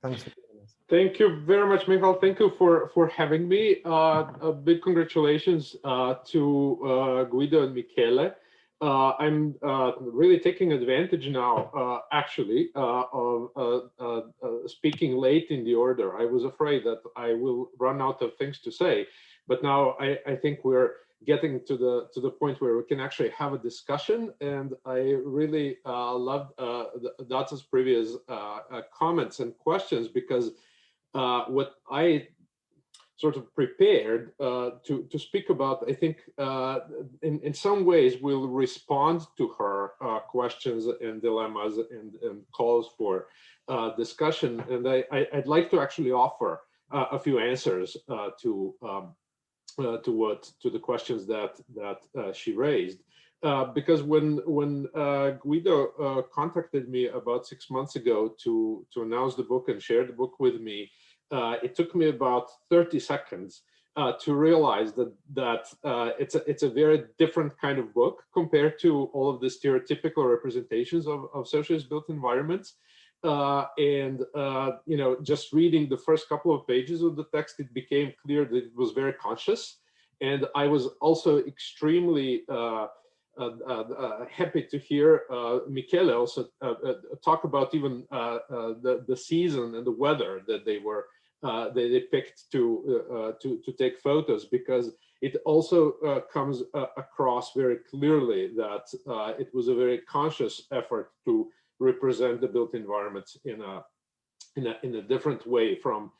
Thanks for joining us. Thank you very much, Michele. Thank you for having me. A big congratulations to Guido and Michele. I'm really taking advantage now, actually, of speaking late in the order. I was afraid that I will run out of things to say, but now I think we're getting to the point where we can actually have a discussion. And I really loved Datsun's previous comments and questions, because what I sort of prepared to speak about, I think in some ways will respond to her questions and dilemmas and calls for discussion. And I'd like to actually offer a few answers to the questions that she raised. Because when Guido contacted me about 6 months ago to announce the book and share the book with me, it took me about 30 seconds to realize that it's a very different kind of book compared to all of the stereotypical representations of socialist built environments. You know, just reading the first couple of pages of the text, it became clear that it was very conscious. And I was also extremely happy to hear Michele also talk about even the season and the weather that they picked to take photos, because it also comes across very clearly that it was a very conscious effort to represent the built environment in a different way from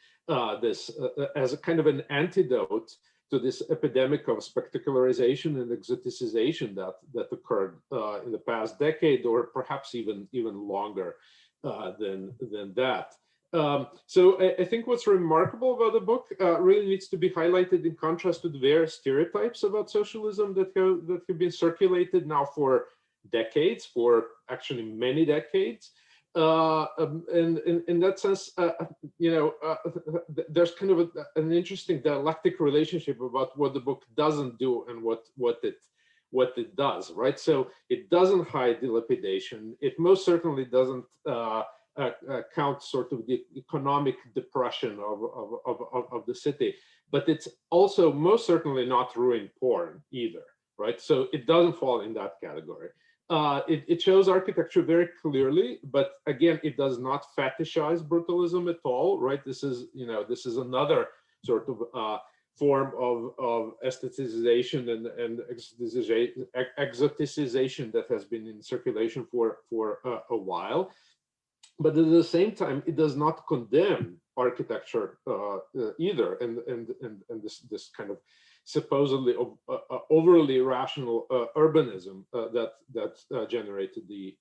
this as a kind of an antidote to this epidemic of spectacularization and exoticization that occurred in the past decade, or perhaps even longer than that. So I think what's remarkable about the book really needs to be highlighted in contrast to the various stereotypes about socialism that have been circulated now for decades, for actually many decades. And in that sense, you know, there's kind of an interesting dialectic relationship about what the book doesn't do and what it does, right? So it doesn't hide dilapidation. It most certainly doesn't count sort of the economic depression of the city, but it's also most certainly not ruin porn either, right? So it doesn't fall in that category. It shows architecture very clearly, but again, it does not fetishize brutalism at all, right? This is, you know, this is another sort of form of aestheticization and exoticization that has been in circulation for a while. But at the same time, it does not condemn architecture either, and this kind of supposedly overly rational urbanism that generated the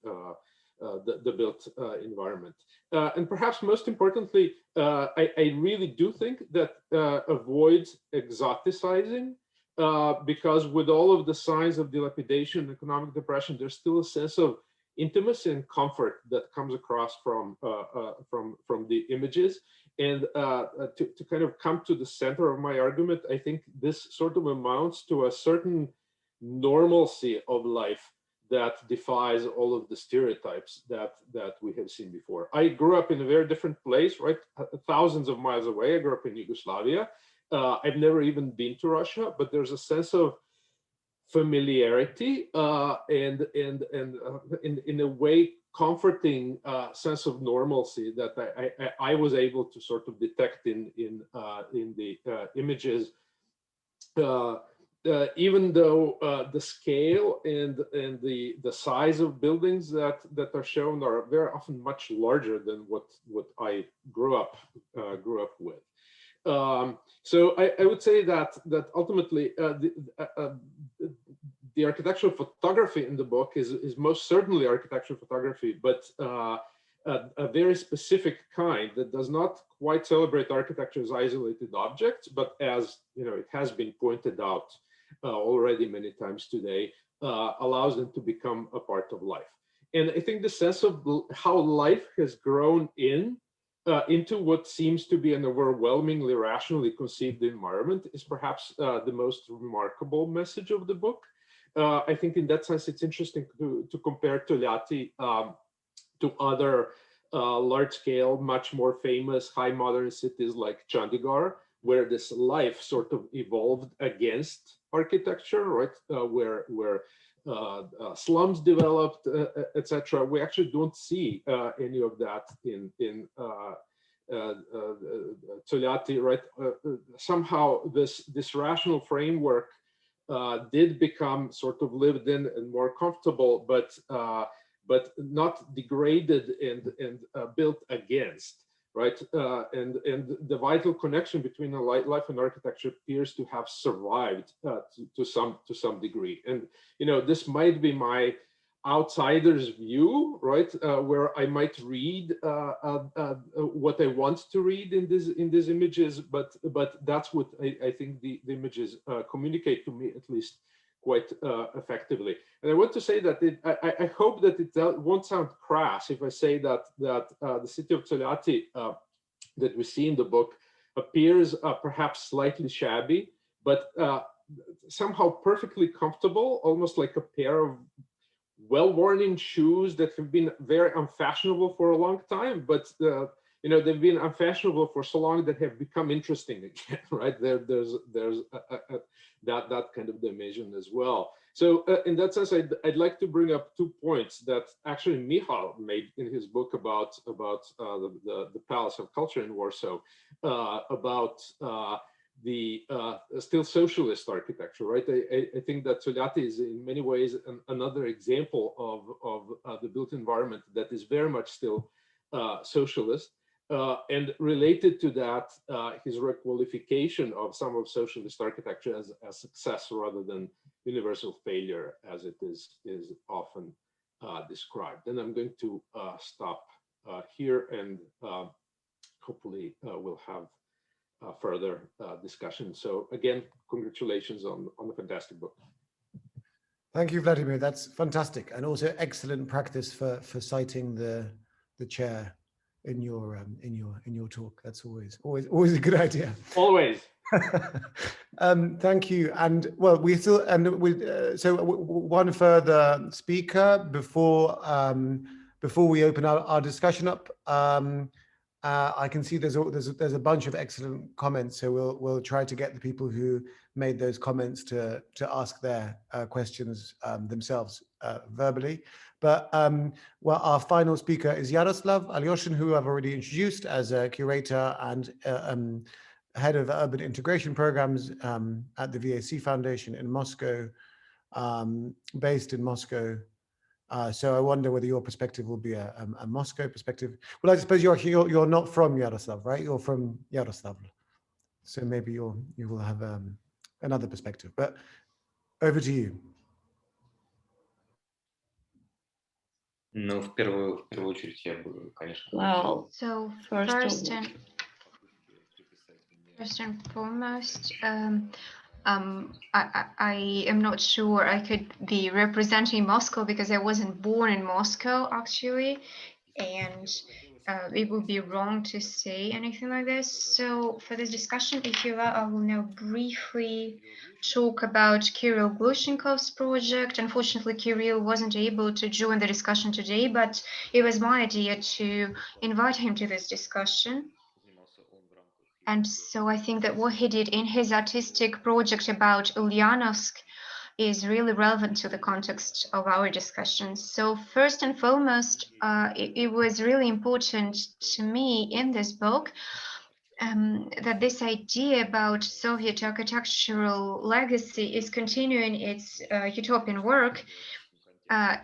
built environment. And perhaps most importantly, I really do think that avoids exoticizing, because with all of the signs of dilapidation and economic depression, there's still a sense of intimacy and comfort that comes across from the images. And to kind of come to the center of my argument, I think this sort of amounts to a certain normalcy of life that defies all of the stereotypes that we have seen before. I grew up in a very different place, right? Thousands of miles away. I grew up in Yugoslavia. I've never even been to Russia, but there's a sense of familiarity and in a way comforting sense of normalcy that I was able to sort of detect in the images, even though the scale and the size of buildings that are shown are very often much larger than what I grew up with. So I would say that ultimately the architectural photography in the book is most certainly architectural photography, but a very specific kind that does not quite celebrate architecture as isolated objects, but as you know, it has been pointed out already many times today, allows them to become a part of life. And I think the sense of how life has grown into what seems to be an overwhelmingly rationally conceived environment is perhaps the most remarkable message of the book. I think in that sense, it's interesting to compare Tolyatti to other large-scale, much more famous high modern cities like Chandigarh, where this life sort of evolved against architecture, right? Where slums developed, etc. We actually don't see any of that in Tolyatti, right? Somehow this rational framework did become sort of lived in and more comfortable, but not degraded and built against, right? And the vital connection between life and architecture appears to have survived to some degree. And this might be my outsider's view, right? Where I might read what I want to read in these images, but that's what I think the images communicate to me, at least quite effectively. And I want to say that I hope that it won't sound crass if I say that the city of Tolyatti that we see in the book appears perhaps slightly shabby, but somehow perfectly comfortable, almost like a pair of well-worn shoes that have been very unfashionable for a long time, but they've been unfashionable for so long that have become interesting again, right? There's that kind of dimension as well. So in that sense, I'd like to bring up 2 points that actually Michele made in his book about the Palace of Culture in Warsaw, about the still socialist architecture, right? I think that Tolyatti is in many ways another example of the built environment that is very much still socialist. And related to that, his requalification of some of socialist architecture as success rather than universal failure, as it is often described. And I'm going to stop here, and hopefully we'll have further discussion. So again, congratulations on the fantastic book. Thank you, Vladimir. That's fantastic, and also excellent practice for citing the chair in your talk. That's always a good idea. Always. Thank you. And well, we still so one further speaker before we open our discussion up. I can see there's a bunch of excellent comments, so we'll try to get the people who made those comments to ask their questions themselves verbally. But well, our final speaker is Yaroslav Alyoshin, who I've already introduced as a curator and head of urban integration programs at the V-A-C Foundation in Moscow, based in Moscow. So I wonder whether your perspective will be a Moscow perspective. Well, I suppose you're not from Yaroslav, right? You're from Yaroslav, so maybe you will have another perspective. But over to you. Ну, в первую очередь я бы, конечно. Wow. So first and foremost, I am not sure I could be representing Moscow because I wasn't born in Moscow, actually, and it would be wrong to say anything like this. So for this discussion, if you allow, I will now briefly talk about Kirill Glushenkov's project. Unfortunately, Kirill wasn't able to join the discussion today, but it was my idea to invite him to this discussion. And so I think that what he did in his artistic project about Ulyanovsk is really relevant to the context of our discussion. So first and foremost, it was really important to me in this book that this idea about Soviet architectural legacy is continuing its utopian work,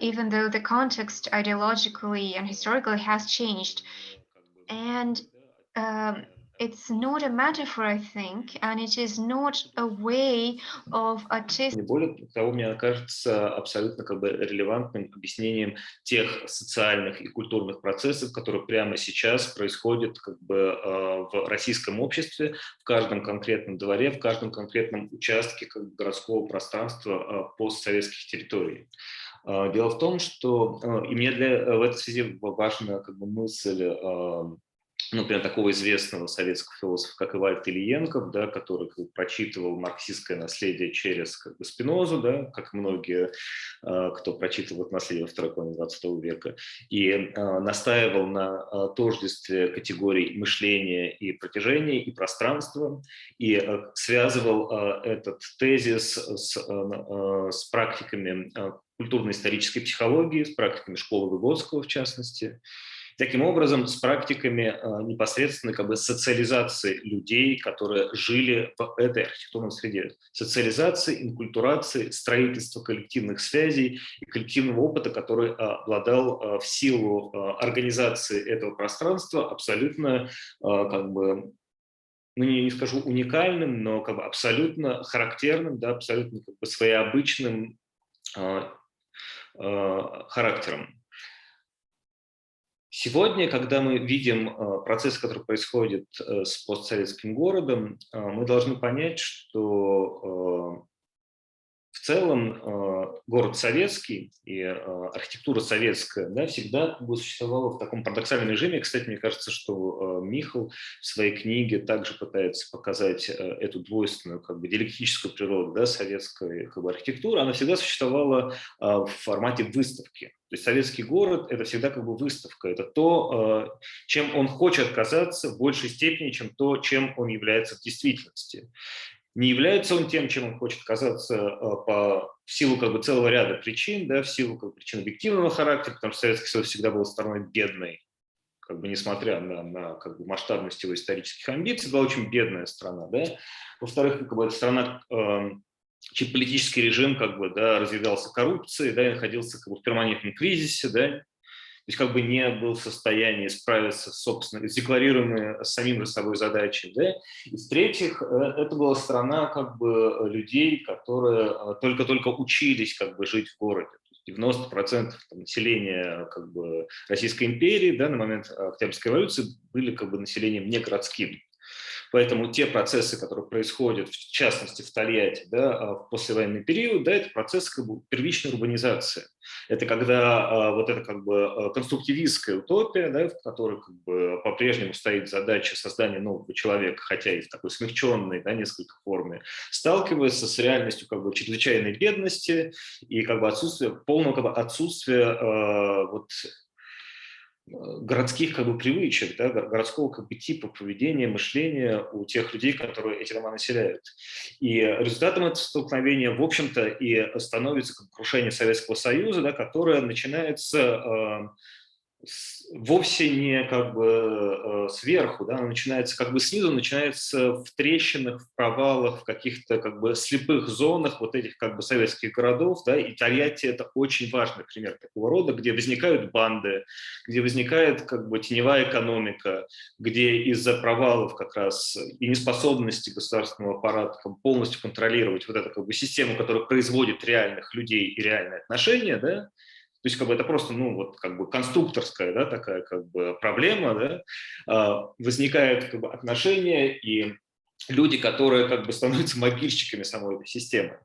even though the context ideologically and historically has changed. And it's not a metaphor, I think, and it is not a way of artistic. Более того, мне кажется абсолютно релевантным объяснением тех социальных и культурных процессов, которые прямо сейчас происходят в российском обществе, в каждом конкретном дворе, в каждом конкретном участке городского пространства постсоветских территорий. Дело в том, что и мне в этой связи важна мысль например, такого известного советского философа, как Ивальд Ильенков, да, который прочитывал марксистское наследие через Спинозу, да, как многие, кто прочитывал это наследие во второй половине 20 века, и настаивал на тождестве категорий мышления и протяжения, и пространства, и связывал этот тезис с практиками культурно-исторической психологии, с практиками школы Выгодского, в частности. Таким образом, с практиками непосредственно социализации людей, которые жили в этой архитектурной среде. Социализации, инкультурации, строительства коллективных связей и коллективного опыта, который обладал в силу организации этого пространства абсолютно, ну не скажу уникальным, но абсолютно характерным, да, абсолютно своеобычным характером. Сегодня, когда мы видим процесс, который происходит с постсоветским городом, мы должны понять, что в целом город советский и архитектура советская, да, всегда существовала в таком парадоксальном режиме. Кстати, мне кажется, что Михал в своей книге также пытается показать эту двойственную диалектическую природу, да, советской архитектуры. Она всегда существовала в формате выставки. То есть советский город – это всегда выставка, это то, чем он хочет казаться в большей степени, чем то, чем он является в действительности. Не является он тем, чем он хочет казаться в силу целого ряда причин, да, в силу причин объективного характера, потому что Советский Союз всегда был страной бедной, несмотря на масштабность его исторических амбиций, была очень бедная страна. Да. Во-вторых, это страна, чей политический режим разъедался коррупцией, да, и находился в перманентном кризисе, да, то есть не был в состоянии справиться собственно, с декларируемой самим же собой задачей. Да? И в-третьих, это была страна людей, которые только-только учились жить в городе. 90% населения Российской империи, да, на момент Октябрьской революции были населением не городским. Поэтому те процессы, которые происходят, в частности, в Тольятти, да, в послевоенный период, да, это процесс первичной урбанизации. Это когда эта конструктивистская утопия, да, в которой по-прежнему стоит задача создания нового человека, хотя и в такой смягченной, да, несколько форме, сталкивается с реальностью чрезвычайной бедности и полного отсутствия городских привычек, да, городского типа поведения, мышления у тех людей, которые эти дома населяют. И результатом этого столкновения, в общем-то, и становится крушение Советского Союза, да, которое начинается вовсе не сверху, да, оно начинается снизу, начинается в трещинах, в провалах, в каких-то слепых зонах этих советских городов, да, и Тольятти – это очень важный пример такого рода, где возникают банды, где возникает теневая экономика, где из-за провалов и неспособности государственного аппарата полностью контролировать эту систему, которая производит реальных людей и реальные отношения, да. То есть это просто конструкторская, да, такая проблема, да, возникают отношения и люди, которые становятся могильщиками самой этой системы.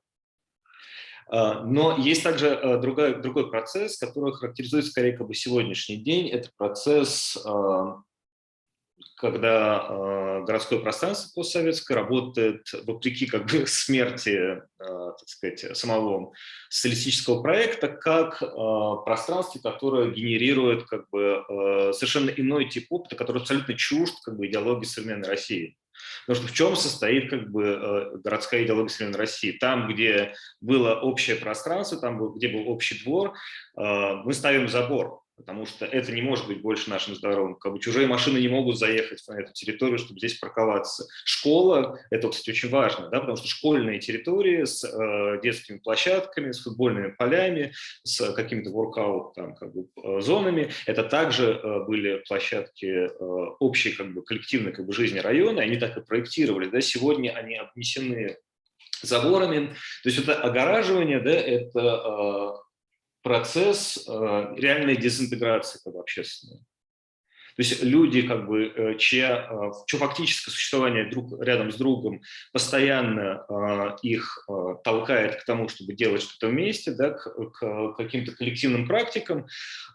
Но есть также другой процесс, который характеризует скорее сегодняшний день. Это процесс, когда городское пространство постсоветское работает вопреки смерти, так сказать, самого социалистического проекта, как пространство, которое генерирует совершенно иной тип опыта, который абсолютно чужд идеологии современной России. Потому что в чем состоит городская идеология современной России? Там, где было общее пространство, там, где был общий двор, мы ставим забор. Потому что это не может быть больше нашим здоровым. Чужие машины не могут заехать на эту территорию, чтобы здесь парковаться. Школа – это, кстати, очень важно, да, потому что школьные территории с детскими площадками, с футбольными полями, с какими-то воркаут зонами, это также были площадки общей коллективной жизни района, они так и проектировали. Да, сегодня они обнесены заборами. То есть это огораживание, да, это процесс реальной дезинтеграции общественной. То То есть люди, как бы, чье фактическое существование друг рядом с другом постоянно их толкает к тому, чтобы делать что-то вместе, да, к каким-то коллективным практикам,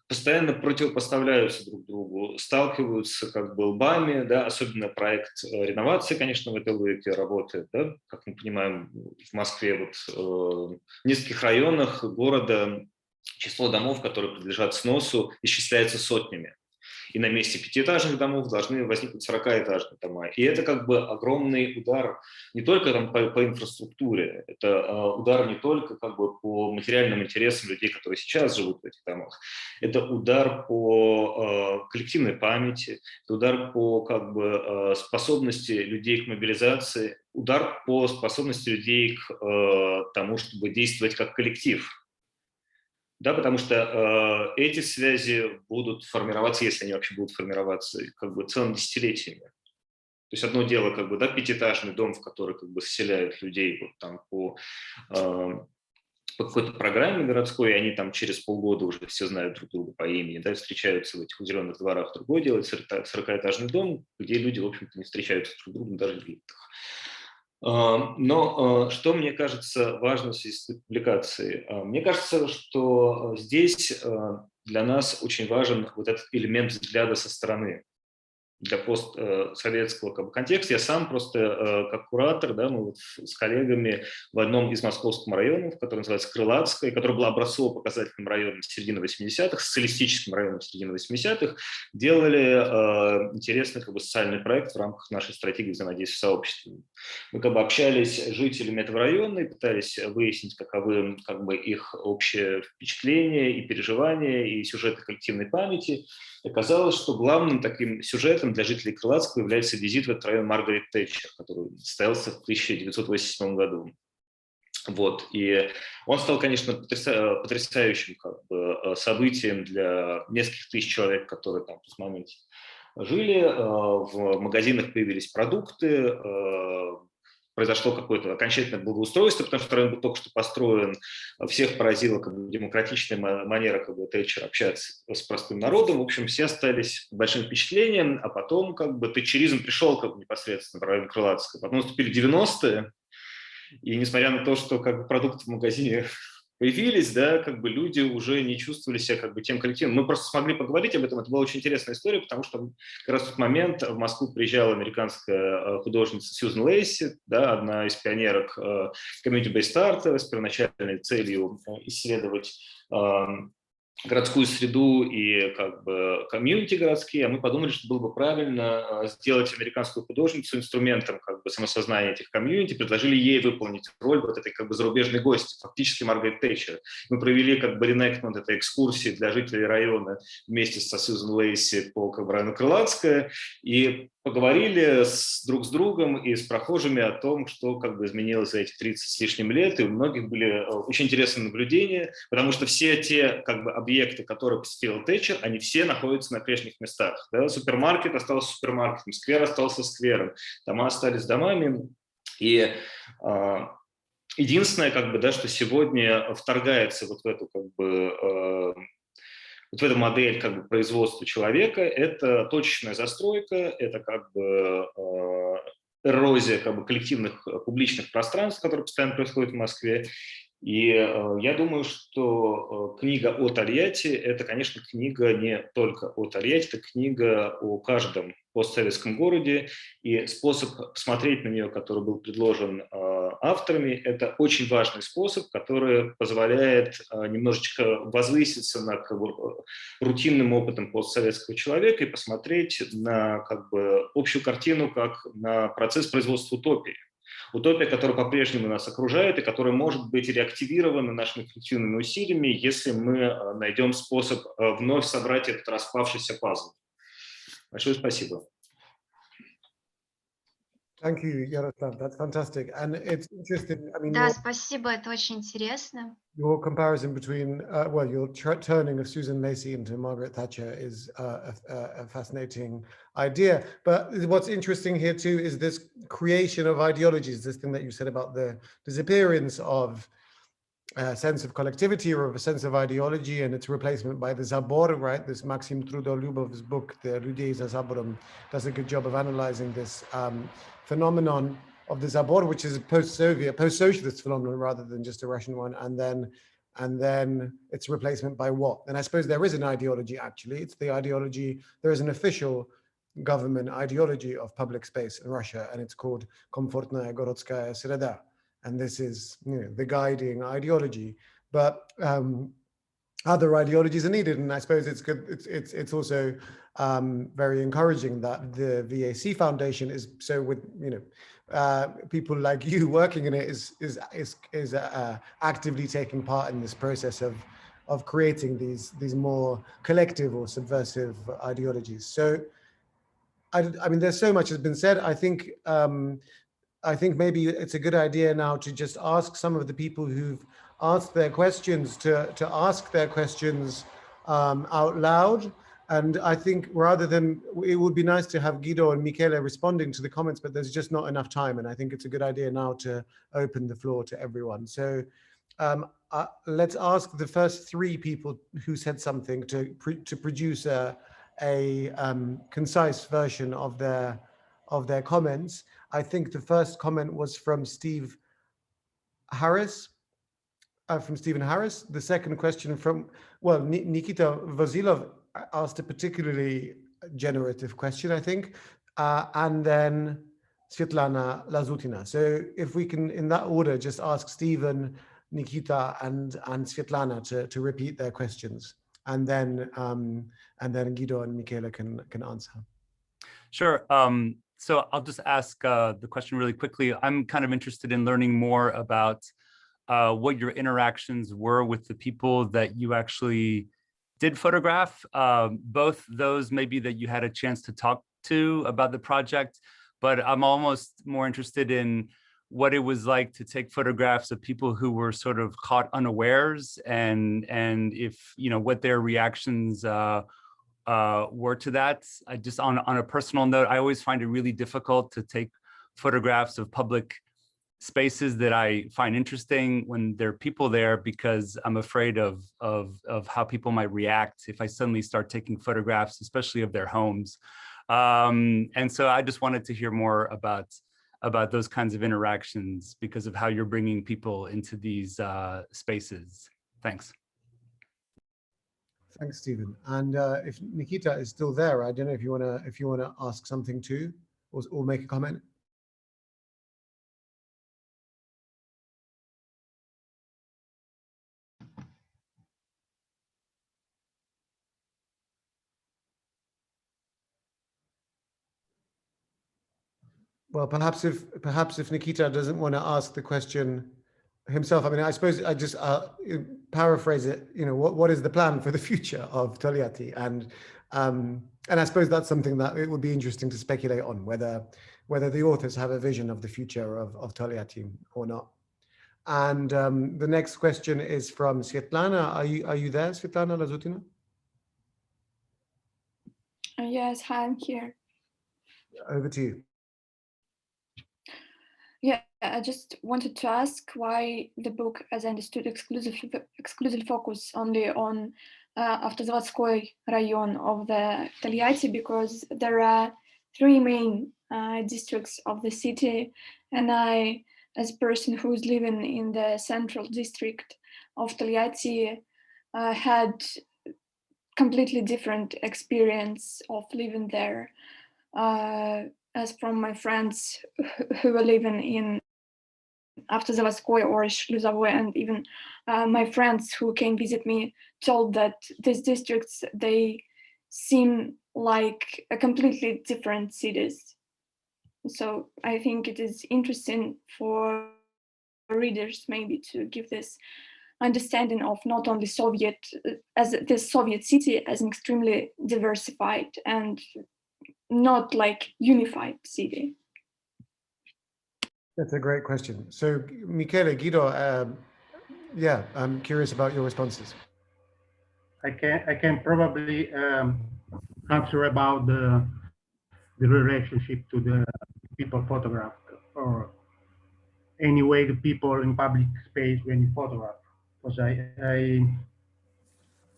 постоянно противопоставляются друг другу, сталкиваются как бы лбами, да, особенно проект реновации, конечно, в этой логике работает, да, как мы понимаем, в Москве вот, в нескольких районах города число домов, которые подлежат сносу, исчисляется сотнями. И на месте пятиэтажных домов должны возникнуть 40-этажные дома. И это как бы огромный удар не только там по инфраструктуре, это удар не только как бы по материальным интересам людей, которые сейчас живут в этих домах, это удар по коллективной памяти, это удар по как бы способности людей к мобилизации, удар по способности людей к тому, чтобы действовать как коллектив. Да, потому что эти связи будут формироваться, если они вообще будут формироваться, как бы целыми десятилетиями. То есть одно дело, как бы, да, пятиэтажный дом, в который как бы заселяют людей вот там по какой-то программе городской, и они там через полгода уже все знают друг друга по имени, да, встречаются в этих зеленых дворах. Другое дело 40-этажный дом, где люди, в общем-то, не встречаются друг с другом даже в лифтах. Но что мне кажется важно в связи с публикацией? Мне кажется, что здесь для нас очень важен вот этот элемент взгляда со стороны. Для постсоветского как бы контекста. Я сам просто как куратор, да, мы вот с коллегами в одном из московских районов, который называется Крылатское, который был образцово-показательным районом середины 80-х, социалистическим районом середины 80-х, делали интересный как бы социальный проект в рамках нашей стратегии взаимодействия с сообществом. Мы как бы общались с жителями этого района и пытались выяснить, каковы как бы их общее впечатление и переживания, и сюжеты коллективной памяти. Оказалось, что главным таким сюжетом для жителей Крылатского является визит в этот район Маргарет Тэтчер, который состоялся в 1987 году. Вот. И он стал, конечно, потрясающим как бы событием для нескольких тысяч человек, которые там в тот момент жили. В магазинах появились продукты, произошло какое-то окончательное благоустройство, потому что район был только что построен, всех поразила как бы демократичная манера как бы Тэтчер общаться с простым народом, в общем, все остались большим впечатлением, а потом как бы тэтчеризм пришел как бы непосредственно в район Крылатского, потом наступили 90-е, и несмотря на то, что как бы продукты в магазине появились, да, как бы люди уже не чувствовали себя как бы тем коллективом. Мы просто смогли поговорить об этом, это была очень интересная история, потому что как раз в тот момент в Москву приезжала американская художница Сьюзен Лейси, да, одна из пионерок community-based art, с первоначальной целью исследовать городскую среду и как бы комьюнити городские, а мы подумали, что было бы правильно сделать американскую художницу инструментом как бы самосознания этих комьюнити, предложили ей выполнить роль вот этой как бы зарубежной гости, фактически Маргарет Тэтчер. Мы провели как бы ренектмент этой экскурсии для жителей района вместе со Сьюзен Лейси по как бы району Крылатское и поговорили друг с другом и с прохожими о том, что как бы изменилось за эти 30 с лишним лет, и у многих были очень интересные наблюдения, потому что все те как бы объекты, которые посетила Тэтчер, они все находятся на прежних местах. Да? Супермаркет остался супермаркетом, сквер остался сквером, дома остались домами, и единственное, как бы, да, что сегодня вторгается вот в эту как бы вот в эту модель как бы производства человека, это точечная застройка, это как бы эрозия как бы коллективных публичных пространств, которые постоянно происходят в Москве. И я думаю, что книга о Тольятти – это, конечно, книга не только о Тольятти, это книга о каждом постсоветском городе, и способ посмотреть на нее, который был предложен авторами, это очень важный способ, который позволяет немножечко возвыситься над как бы рутинным опытом постсоветского человека и посмотреть на как бы общую картину как на процесс производства утопии. Утопия, которая по-прежнему нас окружает и которая может быть реактивирована нашими коллективными усилиями, если мы найдем способ вновь собрать этот распавшийся пазл. Большое спасибо. Thank you, Yaroslav. That's fantastic. And it's interesting, I mean, Да, спасибо, это очень интересно. your comparison between, well, your turning of Susan Lacey into Margaret Thatcher is a fascinating idea. But what's interesting here too is this creation of ideologies, this thing that you said about the disappearance of sense of collectivity or of a sense of ideology, and its replacement by the Zabor, right? This Maxim Trudolyubov's book, The Людей за Забором, does a good job of analyzing this phenomenon of the Zabor, which is a post-Soviet, post-socialist phenomenon rather than just a Russian one, and then its replacement by what? And I suppose there is an ideology, actually. It's the ideology, there is an official government ideology of public space in Russia, and it's called Komfortnaya Gorodskaya Sreda. And this is, you know, the guiding ideology. But other ideologies are needed, and I suppose it's good. It's also very encouraging that the V-A-C Foundation is so, with, you know, people like you working in it is actively taking part in this process of creating these more collective or subversive ideologies. So I mean, there's so much has been said. I think maybe it's a good idea now to just ask some of the people who've asked their questions to ask their questions out loud. And I think rather than, it would be nice to have Guido and Michele responding to the comments, but there's just not enough time. And I think it's a good idea now to open the floor to everyone. So let's ask the first three people who said something to produce a concise version of their comments. I think the first comment was from Steve Harris, from Stephen Harris. The second question from, well, Nikita Vasilov asked a particularly generative question, I think, and then Svetlana Lazutina. So if we can, in that order, just ask Stephen, Nikita, and Svetlana to repeat their questions, and then Guido and Michele can answer. Sure. So I'll just ask the question really quickly. I'm kind of interested in learning more about what your interactions were with the people that you actually did photograph, both those maybe that you had a chance to talk to about the project, but I'm almost more interested in what it was like to take photographs of people who were sort of caught unawares, and if, you know, what their reactions were to that. I just, on a personal note, I always find it really difficult to take photographs of public spaces that I find interesting when there are people there, because I'm afraid of how people might react if I suddenly start taking photographs, especially of their homes. And so I just wanted to hear more about those kinds of interactions because of how you're bringing people into these spaces. Thanks. Thanks, Stephen. And if Nikita is still there, I don't know if you wanna ask something too, or make a comment. Well, perhaps if Nikita doesn't want to ask the question himself, I mean, I suppose I just paraphrase it. You know, what is the plan for the future of Tolyatti? And I suppose that's something that it would be interesting to speculate on, whether the authors have a vision of the future of Tolyatti or not. And the next question is from Svetlana. Are you there, Svetlana Lazutina? Yes, hi, I'm here. Over to you. Yeah, I just wanted to ask why the book, as I understood, exclusively focus only on Автозаводской район of the Tolyatti, because there are three main districts of the city, and I, as a person who's living in the central district of Tolyatti, had completely different experience of living there. As from my friends who were living in Автозаводской or Шлюзовой, and even my friends who came visit me told that these districts, they seem like a completely different cities. So I think it is interesting for readers maybe to give this understanding of not only Soviet, as this Soviet city as an extremely diversified and not like unified city. That's a great question. So Michele, Guido, yeah, I'm curious about your responses. I can probably answer about the relationship to the people photographed, or anyway the people in public space when you photograph. because I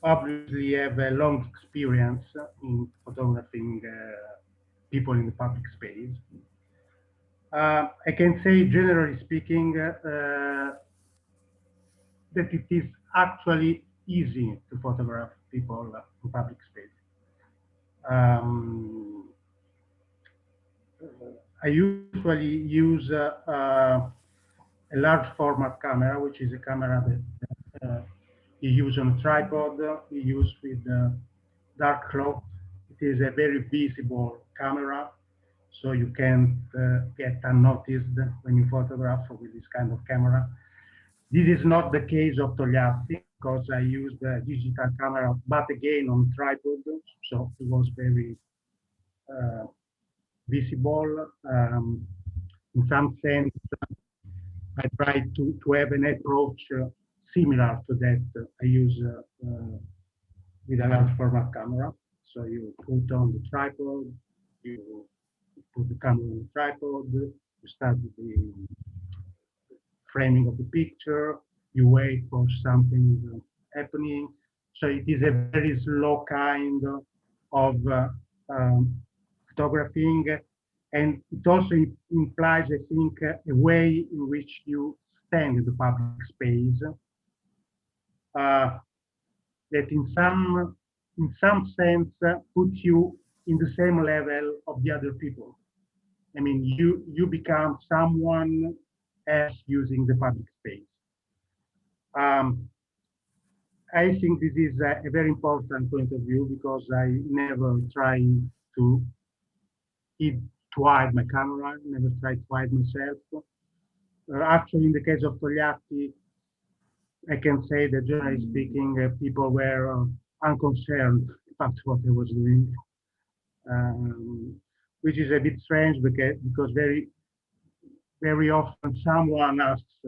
obviously have a long experience in photographing people in the public space. I can say, generally speaking, that it is actually easy to photograph people in public space. I usually use a large format camera, which is a camera that you use on a tripod, you use with dark cloth. It is a very visible camera, so you can't get unnoticed when you photograph with this kind of camera. This is not the case of Tolyatti, because I used a digital camera, but again on tripod, so it was very visible. In some sense, I tried to have an approach similar to that I use with a large format camera. So you put on the tripod, you put the camera on the tripod, you start the framing of the picture, you wait for something happening. So it is a very slow kind of photographing, and it also implies, I think, a way in which you stand in the public space that in some sense puts you in the same level of the other people. I mean, you become someone else using the public space. I think this is a very important point of view, because I never try to hide my camera, never try to hide myself. Actually, in the case of Tolyatti, I can say that, generally speaking, people were unconcerned about what I was doing, which is a bit strange, because very often someone asks,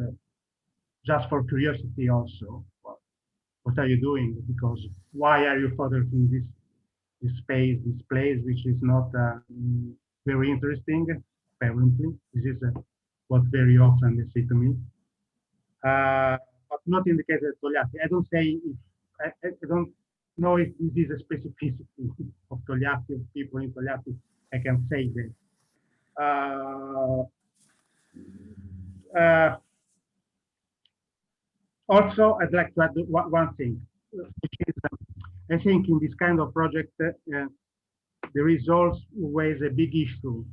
just for curiosity also, what are you doing? Because why are you photographing this space, this place, which is not very interesting, apparently. This is what very often they say to me. But not in the case of Tolyatti. I don't say, I don't know if this is a specificity of Tolyatti, of people in Tolyatti. I can say that. Also, I'd like to add one thing, which is, I think in this kind of project, there is always a big issue.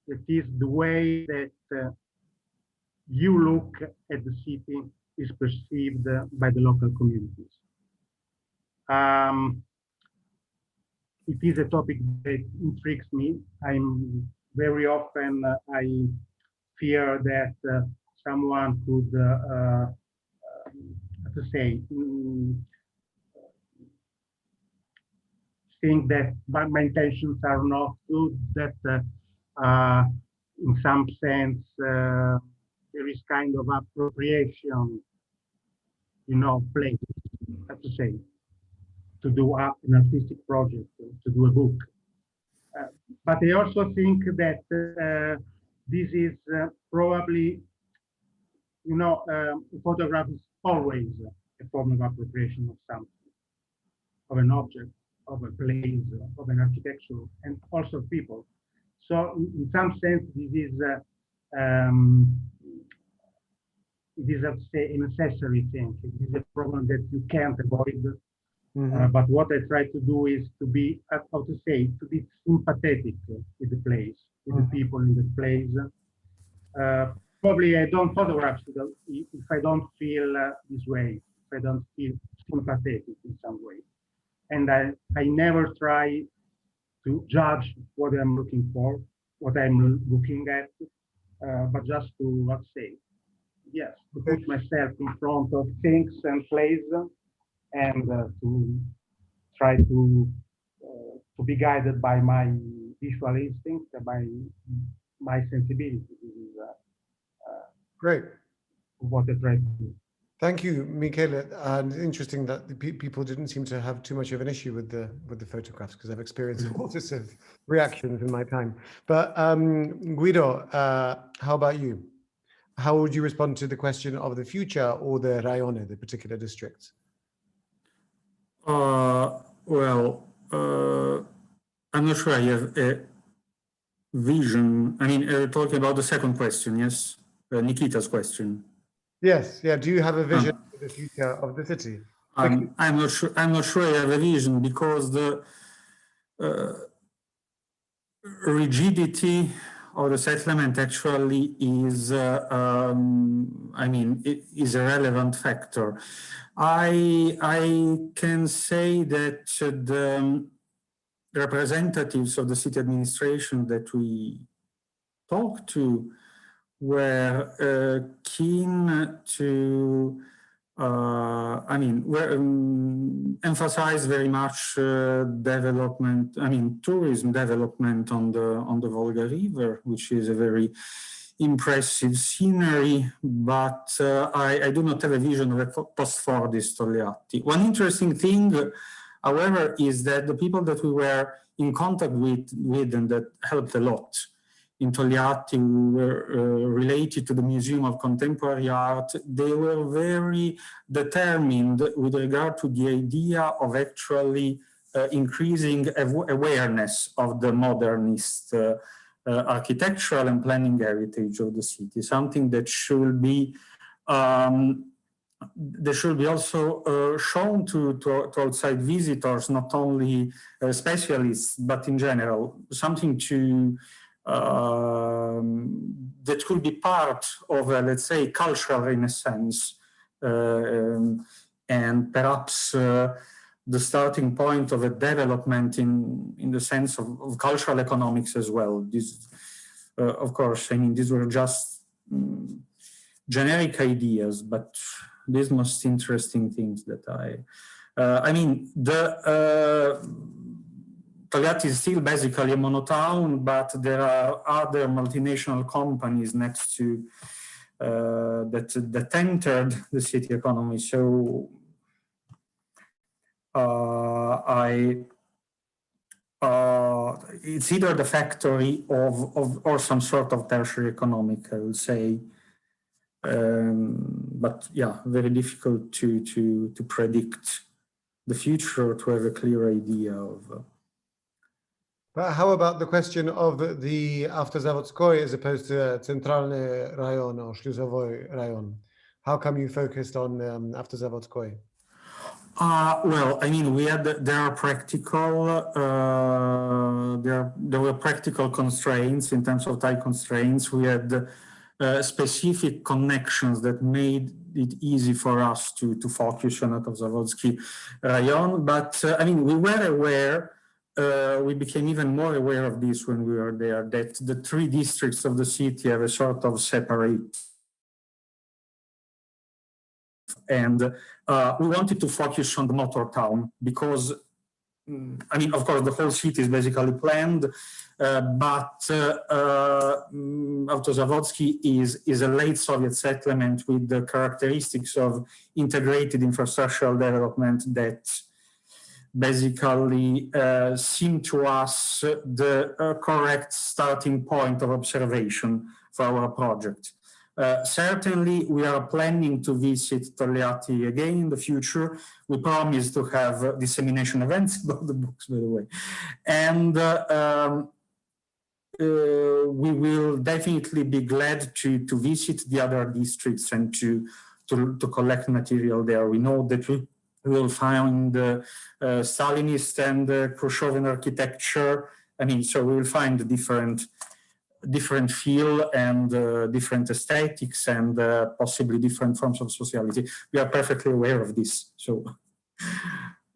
It is the way that you look at the city is perceived by the local communities. It is a topic that intrigues me. I'm very often, I fear that someone could, to say, think that my intentions are not good, that in some sense there is kind of appropriation, place, I have to say, to do an artistic project, to do a book. But I also think that this is probably, photograph is always a form of appropriation of something, of an object, of a place, of an architecture, and also people. So in some sense, this is, it is, I would say, a necessary thing. It is a problem that you can't avoid. But what I try to do is to be, how to say, to be sympathetic with the place, with the people in the place. Probably I don't photograph if I don't feel this way, if I don't feel sympathetic in some way. And I never try to judge what I'm looking for, what I'm looking at, but just to, let's say, yes, to put myself in front of things and places, and to try to be guided by my visual instinct, by my sensibility. This is great. What I try to do. Thank you, Michele. And interesting that the people didn't seem to have too much of an issue with the photographs, because I've experienced all sorts of reactions in my time. But Guido, how about you? how would you respond to the question of the future or the raiony, the particular districts? I'm not sure I have a vision. I mean, talking about the second question, yes? Nikita's question. Yes, yeah. Do you have a vision for the future of the city? I'm not sure I have a vision, because the rigidity of the settlement actually is, I mean, it is a relevant factor. I can say that the representatives of the city administration that we talked to were keen to, I mean, emphasize very much development, I mean, tourism development on the Volga River, which is a very impressive scenery, but I do not have a vision of a post-Fordist Tolyatti. One interesting thing, however, is that the people that we were in contact with and that helped a lot in Tolyatti, were related to the Museum of Contemporary Art. They were very determined with regard to the idea of actually increasing awareness of the modernist architectural and planning heritage of the city, something that should be also shown to outside visitors, not only specialists, but in general, something to that could be part of a, let's say, cultural renaissance, and perhaps the starting point of a development in the sense of cultural economics as well. This, of course, I mean, these were just generic ideas, but these most interesting things that I mean, the Tolyatti is still basically a monotown, but there are other multinational companies next to that entered the city economy. So it's either the factory or some sort of tertiary economic, I would say. But yeah, very difficult to predict the future, to have a clear idea of. But how about the question of the Avtozavodskoye as opposed to Centralny Rayon or Śluzowy Rayon? How come you focused on Avtozavodskoye? Well, I mean, there are practical, there were practical constraints in terms of time constraints. We had specific connections that made it easy for us to focus on Avtozavodskoye Rayon. But I mean, we were aware, we became even more aware of this when we were there, that the three districts of the city have a sort of separate. And we wanted to focus on the motor town because, I mean, of course, the whole city is basically planned, but Auto-Zavodski is a late Soviet settlement with the characteristics of integrated infrastructural development that basically seem to us the correct starting point of observation for our project. Certainly, we are planning to visit Tolyatti again in the future. We promise to have dissemination events about the books, by the way. And we will definitely be glad to visit the other districts and to collect material there. We know that we will find Stalinist and Khrushchevian architecture. I mean, so we will find different feel and different aesthetics and possibly different forms of sociality. We are perfectly aware of this, so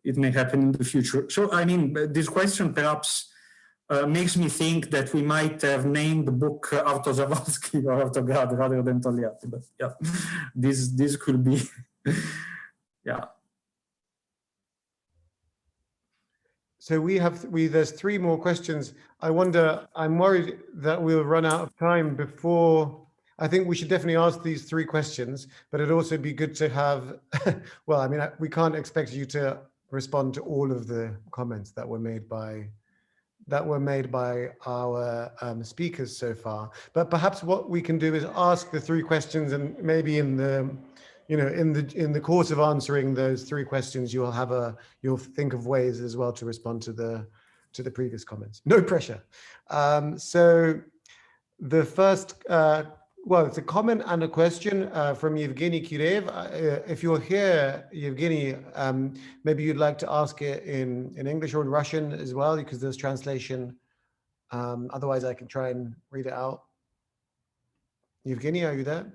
it may happen in the future. So, I mean, this question perhaps makes me think that we might have named the book Auto-Zavodski or Auto-grad rather than Tolyatti, but yeah, this could be, yeah. So there's three more questions. I'm worried that we'll run out of time before. I think we should definitely ask these three questions, but it'd also be good to have, well, I mean, we can't expect you to respond to all of the comments that were made by that were made by our speakers so far. But perhaps what we can do is ask the three questions, and maybe in the, you know, in the course of answering those three questions, you'll think of ways as well to respond to the previous comments. No pressure. So the first, well, it's a comment and a question from Evgeny Kirev. If you're here, Evgeny, maybe you'd like to ask it in English or in Russian as well, because there's translation. Otherwise, I can try and read it out. Evgeny, are you there?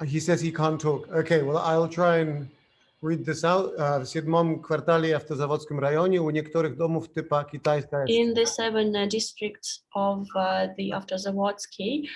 He says he can't talk. Okay, well, I'll try and read this out. W 7 kwartale Автозаводском районе у некоторых домов типа китайская. In the 7 districts of the Автозаводский,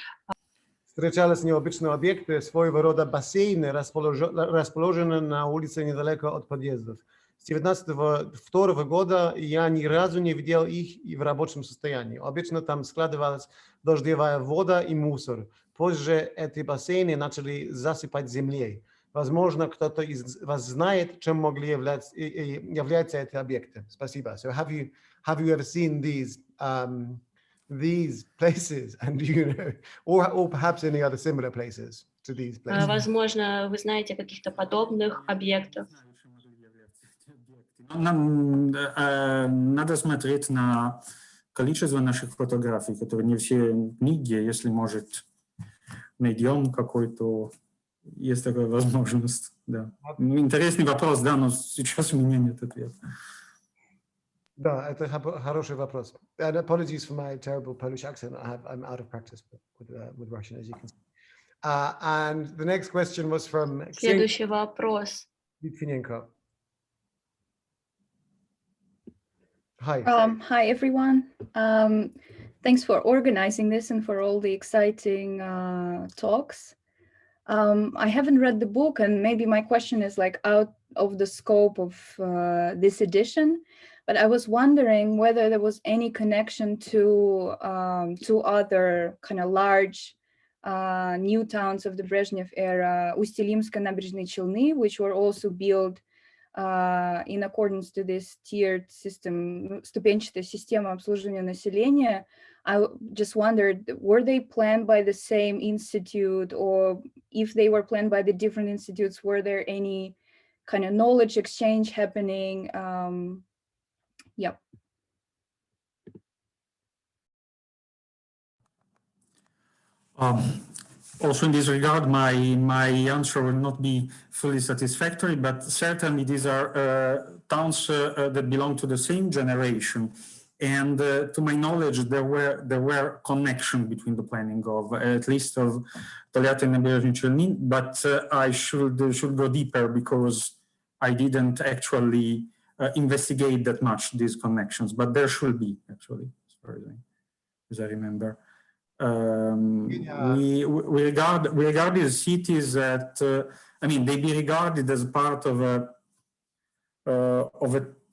Встречались необычные объекты, своего рода бассейны, расположенные на улице недалеко от подъездов. С 1992 года я ни разу не видел их и в рабочем состоянии. Обычно там складывалась дождевая вода и мусор. Позже эти бассейны начали засыпать землей. Возможно, кто-то из вас знает, чем могли являться эти объекты. Спасибо. So have you ever seen these places, and you know, or perhaps any other similar places to these places? Возможно, вы знаете о каких-то подобных объектах. Нам надо смотреть на количество наших фотографий, которые не все книги, если может найдем какой-то, есть такая возможность. Да. Интересный вопрос, да, но сейчас у меня нет ответа. Да, это хороший вопрос. And apologies for my terrible Polish accent. I'm out of practice with Russian, as you can see. And the next question was from Следующий вопрос. Litvinenko. Hi. Hi, everyone. Thanks for organizing this and for all the exciting talks. I haven't read the book, and maybe my question is like out of the scope of this edition, but I was wondering whether there was any connection to other kind of large new towns of the Brezhnev era, Усть-Илимск and Набережные Челны, which were also built in accordance to this tiered system, ступенчатая система обслуживания населения. I just wondered, were they planned by the same institute, or if they were planned by the different institutes, were there any kind of knowledge exchange happening? Yeah. Also in this regard, my answer will not be fully satisfactory, but certainly these are towns that belong to the same generation. And to my knowledge, there were connection between the planning of at least of Tolyatti and Naberezhny Chelny, but I should go deeper because I didn't actually investigate that much these connections, but there should be actually, as I remember. We regard these cities that I mean, they be regarded as part of a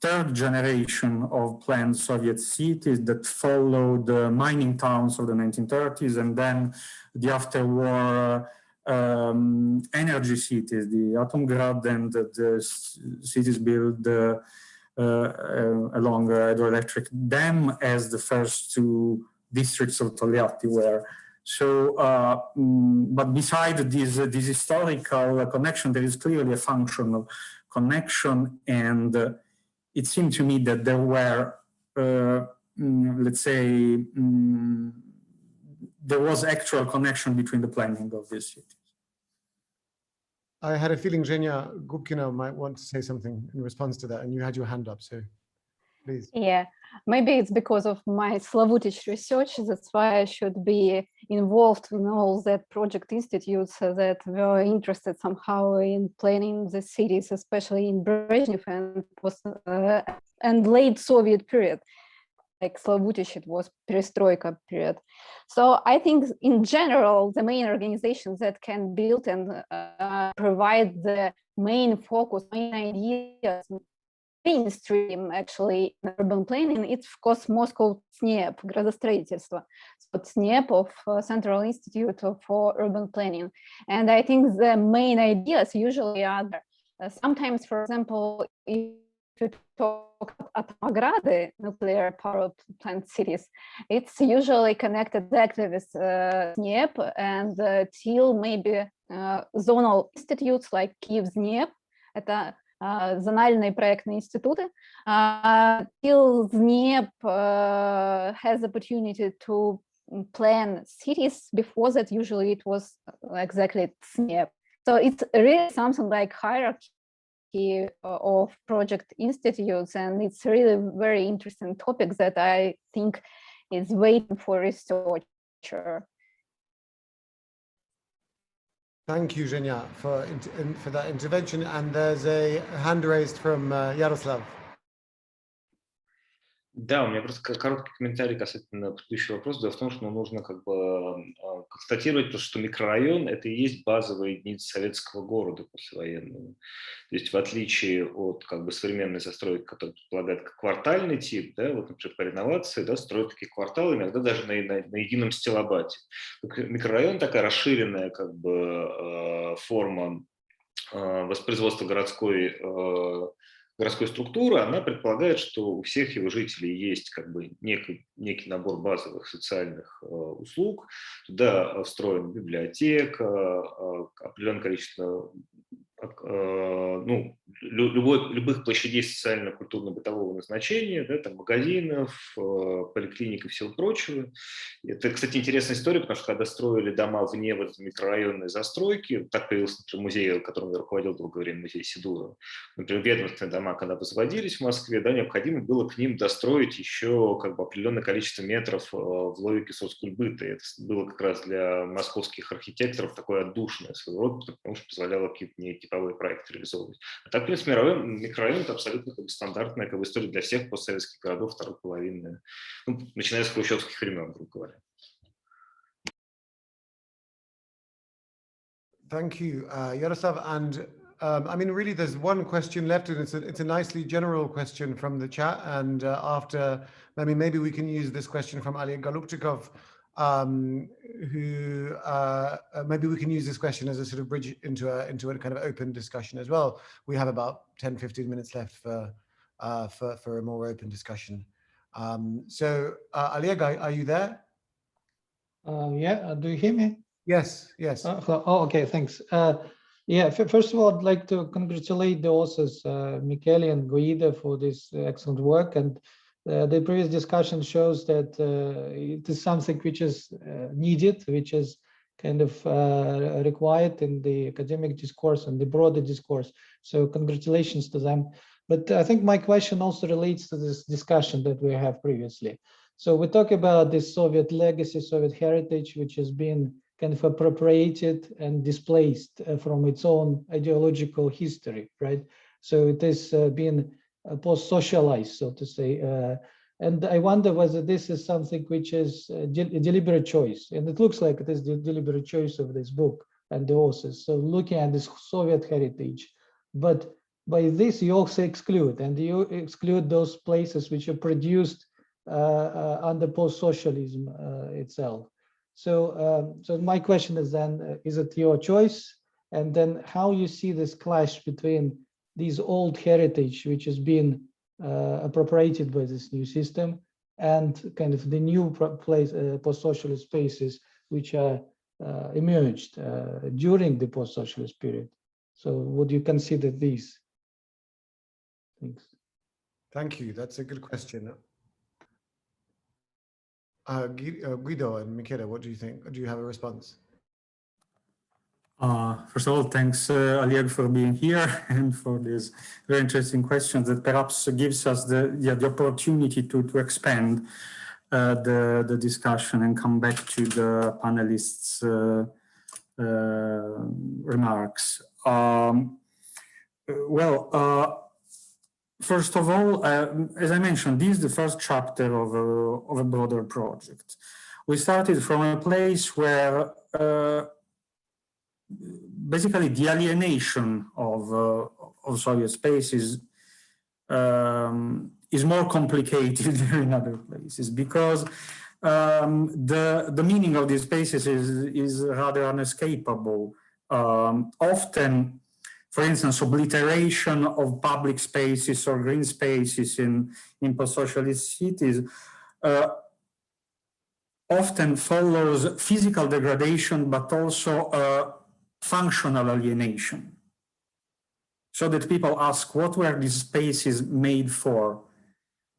third generation of planned Soviet cities that followed the mining towns of the 1930s, and then the after-war energy cities, the Auto-grad, and the cities built along hydroelectric dam as the first two districts of Tolyatti were. So, but beside this historical connection, there is clearly a functional connection, and it seemed to me that there were, let's say, there was actual connection between the planning of these cities. I had a feeling Zhenya Gubkina might want to say something in response to that, and you had your hand up, so please. Yeah, maybe it's because of my Slavutich research, that's why I should be involved in all that project institutes that were interested somehow in planning the cities, especially in Brezhnev and late Soviet period. Like Slavutich, it was perestroika period. So I think in general, the main organizations that can build and provide the main focus, main ideas mainstream actually in urban planning, it's of course Moscow ЦНЕП, градостроительство, so ЦНЕП of Central Institute for Urban Planning. And I think the main ideas usually are there. Sometimes, for example, if you talk about Auto-grad, nuclear power plant cities, it's usually connected exactly with ЦНЕП and till maybe zonal institutes like Kyiv ЦНЕП, это зональные проектные институты, till ЦНЕП has opportunity to plan cities. Before that, usually it was exactly ЦНЕП. So it's really something like hierarchy of project institutes, and it's really very interesting topic that I think is waiting for researcher. Thank you, Zhenya, for that intervention. And there's a hand raised from Yaroslav. Да, у меня просто короткий комментарий касательно предыдущего вопроса. Дело в том, что нужно как бы констатировать, что микрорайон – это и есть базовая единица советского города послевоенного. То есть в отличие от как бы современной застройки, которая предполагает квартальный тип, да, вот, например, по реновации, да, строят такие кварталы, иногда даже на едином стилобате. Микрорайон – такая расширенная как бы форма воспроизводства городской структуры, она предполагает, что у всех его жителей есть как бы некий набор базовых социальных услуг. Туда встроена библиотека, определенное количество любых площадей социально-культурно-бытового назначения, да, там, магазинов, поликлиник и всего прочего. Это, кстати, интересная история, потому что когда строили дома вне вот микрорайонной застройки, так появился, например, музей, которым я руководил долгое время, музей Сидурова. Например, ведомственные дома, когда возводились в Москве, да, необходимо было к ним достроить еще как бы определенное количество метров в логике соцкультбыта. И это было как раз для московских архитекторов такое отдушное своего рода, потому что позволяло какие-то типовой проект реализовывать. А так, в принципе, микрорайон – это абсолютно как бы стандартная как бы история для всех постсоветских городов второй половины, начиная с хрущевских времен, грубо говоря. Thank you, Yaroslav. And I mean, really, there's one question left, and it's a nicely general question from the chat. And after, maybe we can use this question from Oleg Golubchikov, who maybe we can use this question as a sort of bridge into a kind of open discussion as well. We have about 10-15 minutes left for a more open discussion. So Oleg, are you there? Yeah, do you hear me? Yes, yes. Okay, thanks. Yeah, first of all, I'd like to congratulate the authors, Michele and Guido, for this excellent work. And the previous discussion shows that it is something which is needed, which is kind of required in the academic discourse and the broader discourse. So congratulations to them. But I think my question also relates to this discussion that we have previously. So we talk about the Soviet legacy, Soviet heritage, which has been kind of appropriated and displaced from its own ideological history, right? So it has been post-socialized, so to say. And I wonder whether this is something which is a deliberate choice. And it looks like it is the deliberate choice of this book and the authors. So looking at this Soviet heritage, but by this you also exclude, and you exclude those places which are produced under post-socialism itself. So, so my question is then, is it your choice? And then how you see this clash between these old heritage, which has been appropriated by this new system, and kind of the new place, post-socialist spaces, which are emerged during the post-socialist period. So would you consider these? Thanks. Thank you. That's a good question. Guido and Michele, what do you think? Do you have a response? First of all, thanks, Oleg, for being here and for these very interesting questions that perhaps gives us the opportunity to expand the discussion and come back to the panelists' remarks. First of all, as I mentioned, this is the first chapter of a broader project. We started from a place where basically the alienation of Soviet spaces is more complicated than in other places, because the meaning of these spaces is rather unescapable. Often, for instance, obliteration of public spaces or green spaces in post-socialist cities often follows physical degradation, but also functional alienation. So that people ask, what were these spaces made for?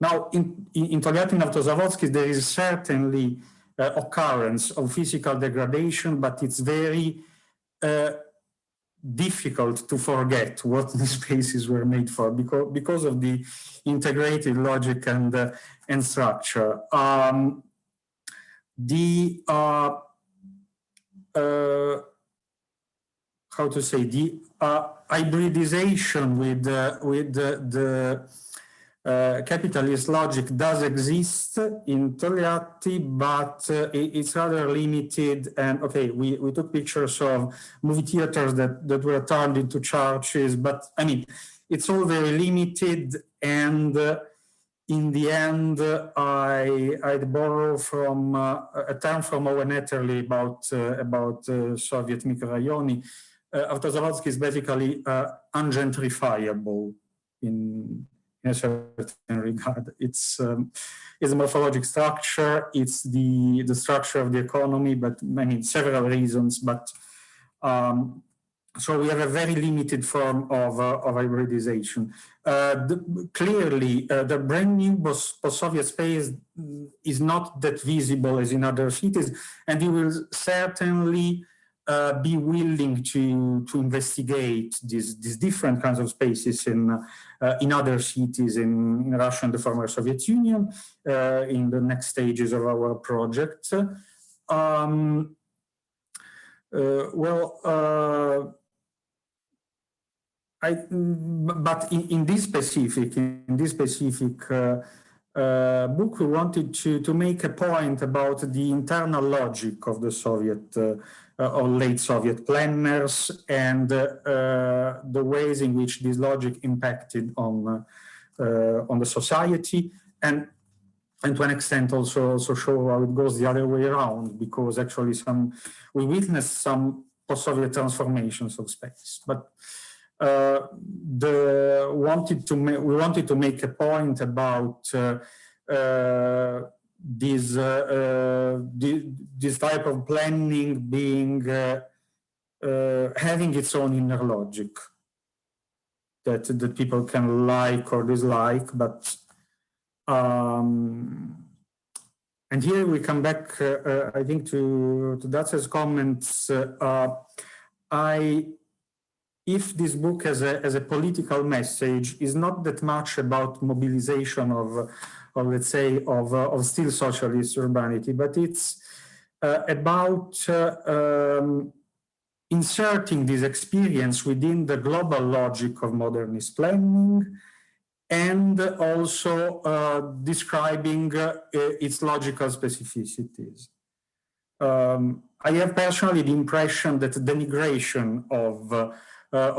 Now, in Tolyatti and Auto-Zanovska, there is certainly occurrence of physical degradation, but it's very difficult to forget what the spaces were made for because of the integrated logic and structure. How to say, the hybridization with the capitalist logic does exist in Tolyatti, but it's rather limited. And okay, we took pictures of movie theaters that were turned into churches, but I mean, it's all very limited. And in the end, I'd borrow from a term from Owen Etterly about Soviet mikroraiony. Auto-Zanovska is basically ungentrifiable in a certain regard. It's a morphologic structure, it's the structure of the economy, but I mean, several reasons, but so we have a very limited form of hybridization. Clearly, the brand new post-Soviet space is not that visible as in other cities, and we will certainly be willing to investigate these different kinds of spaces in other cities in Russia and the former Soviet Union in the next stages of our project. But in this specific book, we wanted to make a point about the internal logic of the Soviet or late Soviet planners and the ways in which this logic impacted on the society, and to an extent also show how it goes the other way around, because actually we witnessed some post-Soviet transformations of space, but we wanted to make a point about this type of planning being having its own inner logic that people can like or dislike, but and here we come back, I think, to Datsun's comments. If this book has a political message, is not that much about mobilization of let's say, of still socialist urbanity, but it's about inserting this experience within the global logic of modernist planning, and also describing its logical specificities. I have personally the impression that the denigration of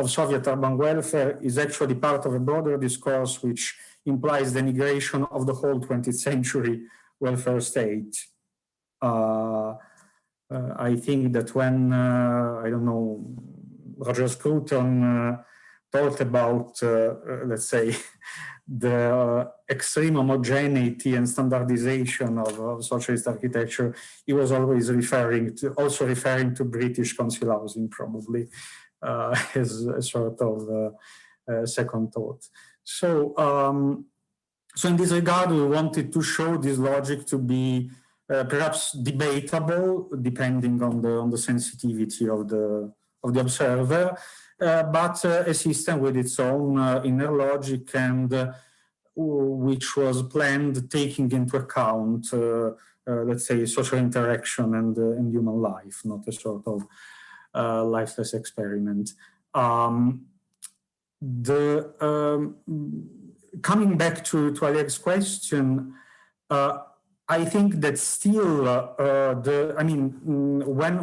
Soviet urban welfare is actually part of a broader discourse which implies denigration of the whole 20th century welfare state. I think that when, I don't know, Roger Scruton talked about, let's say, the extreme homogeneity and standardization of socialist architecture, he was always referring to British council housing, probably, as a sort of second thought. So, so in this regard, we wanted to show this logic to be perhaps debatable, depending on the sensitivity of the observer, but a system with its own inner logic, and which was planned taking into account, let's say, social interaction and human life, not a sort of lifeless experiment. Coming back to Oleg's question, I think that still,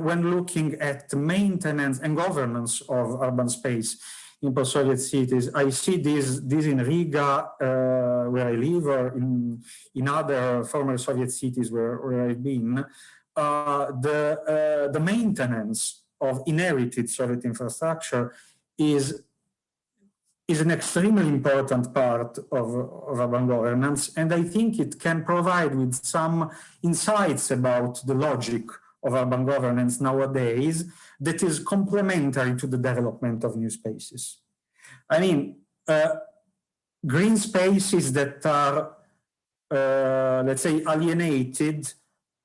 when looking at the maintenance and governance of urban space in post-Soviet cities. I see this in Riga, where I live, or in other former Soviet cities where I've been. The maintenance of inherited Soviet infrastructure is an extremely important part of urban governance, and I think it can provide with some insights about the logic of urban governance nowadays that is complementary to the development of new spaces. I mean, green spaces that are, let's say, alienated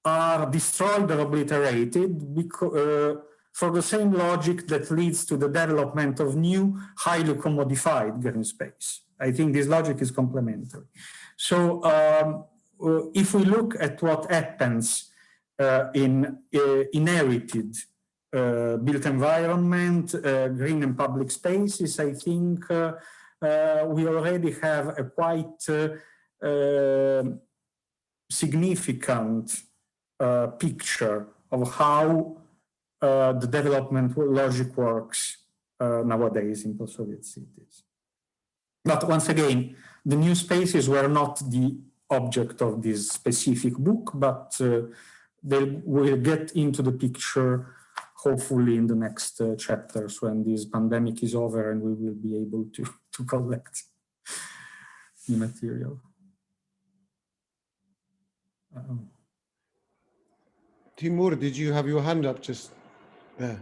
are destroyed or obliterated because, for the same logic that leads to the development of new, highly commodified green space. I think this logic is complementary. So if we look at what happens in inherited built environment, green and public spaces, I think we already have a quite significant picture of how the development logic works nowadays in post-Soviet cities. But once again, the new spaces were not the object of this specific book, but they will get into the picture hopefully in the next chapters when this pandemic is over and we will be able to collect the material. Timur, did you have your hand up just there?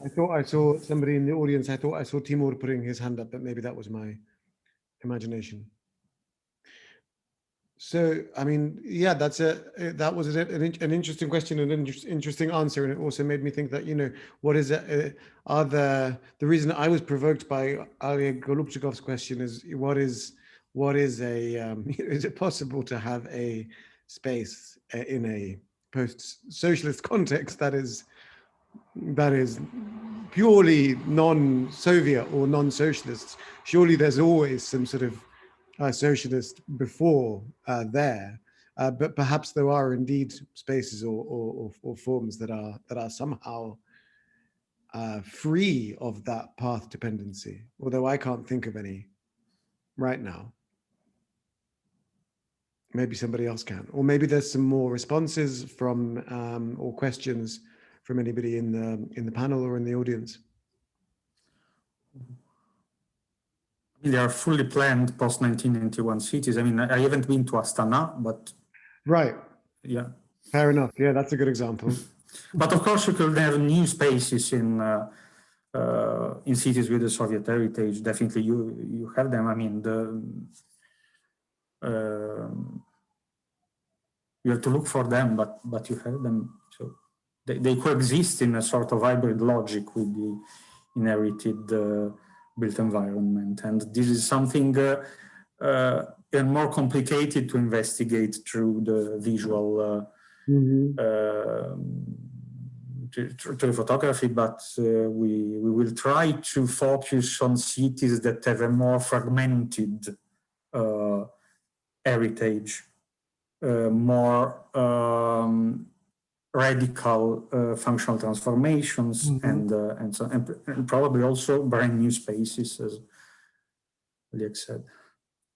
I thought I saw somebody in the audience. I thought I saw Timur putting his hand up, but maybe that was my imagination. So, I mean, yeah, that was an interesting question and an interesting answer, and it also made me think that, you know, what is the reason I was provoked by Alia Golubchikov's question is is it possible to have a space in a post-socialist context that is purely non-Soviet or non-socialist? Surely there's always some sort of socialist before there, but perhaps there are indeed spaces or forms that are somehow free of that path dependency, although I can't think of any right now. Maybe somebody else can, or maybe there's some more responses from or questions from anybody in the panel or in the audience. They are fully planned post-1991 cities. I mean, I haven't been to Astana, but... Right. Yeah. Fair enough. Yeah, that's a good example. But of course, you could have new spaces in cities with the Soviet heritage. Definitely, you have them. I mean, you have to look for them, but you have them. So they coexist in a sort of hybrid logic with the inherited built environment, and this is something more complicated to investigate through the visual through photography, but we will try to focus on cities that have a more fragmented heritage, more radical functional transformations, and probably also brand new spaces, as Oleg said.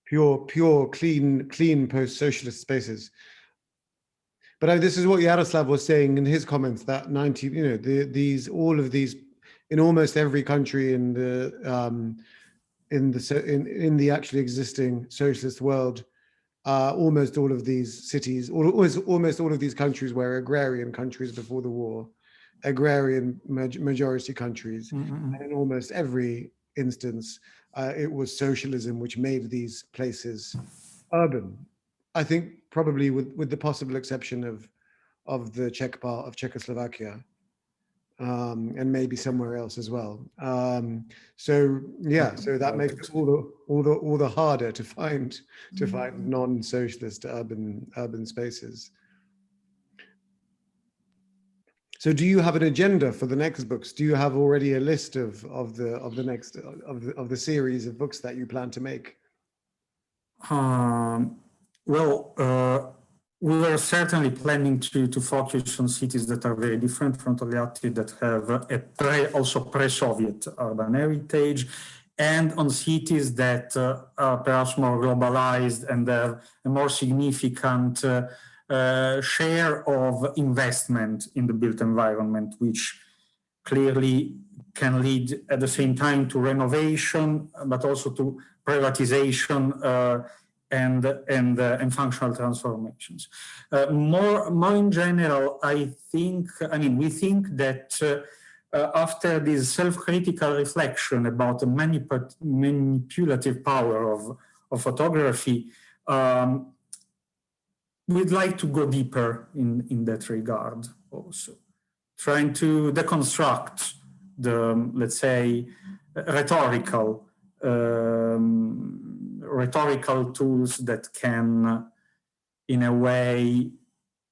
Pure, clean post-socialist spaces. But this is what Yaroslav was saying in his comments, that all of these in almost every country in the actually existing socialist world. Almost all of these cities, almost all of these countries were agrarian countries before the war, agrarian majority countries. And in almost every instance, it was socialism which made these places urban. I think probably with the possible exception of the Czech part of Czechoslovakia, and maybe somewhere else as well. So yeah, so that makes it all the harder to find non-socialist urban spaces. So do you have an agenda for the next books? Do you have already a list of the series of books that you plan to make? Well, we were certainly planning to focus on cities that are very different from Tolyatti, that have also pre-Soviet urban heritage, and on cities that are perhaps more globalized and have a more significant share of investment in the built environment, which clearly can lead at the same time to renovation, but also to privatization and functional transformations. More in general, we think that after this self-critical reflection about the manipulative power of photography, we'd like to go deeper in that regard also, trying to deconstruct the, let's say, rhetorical tools that can, in a way,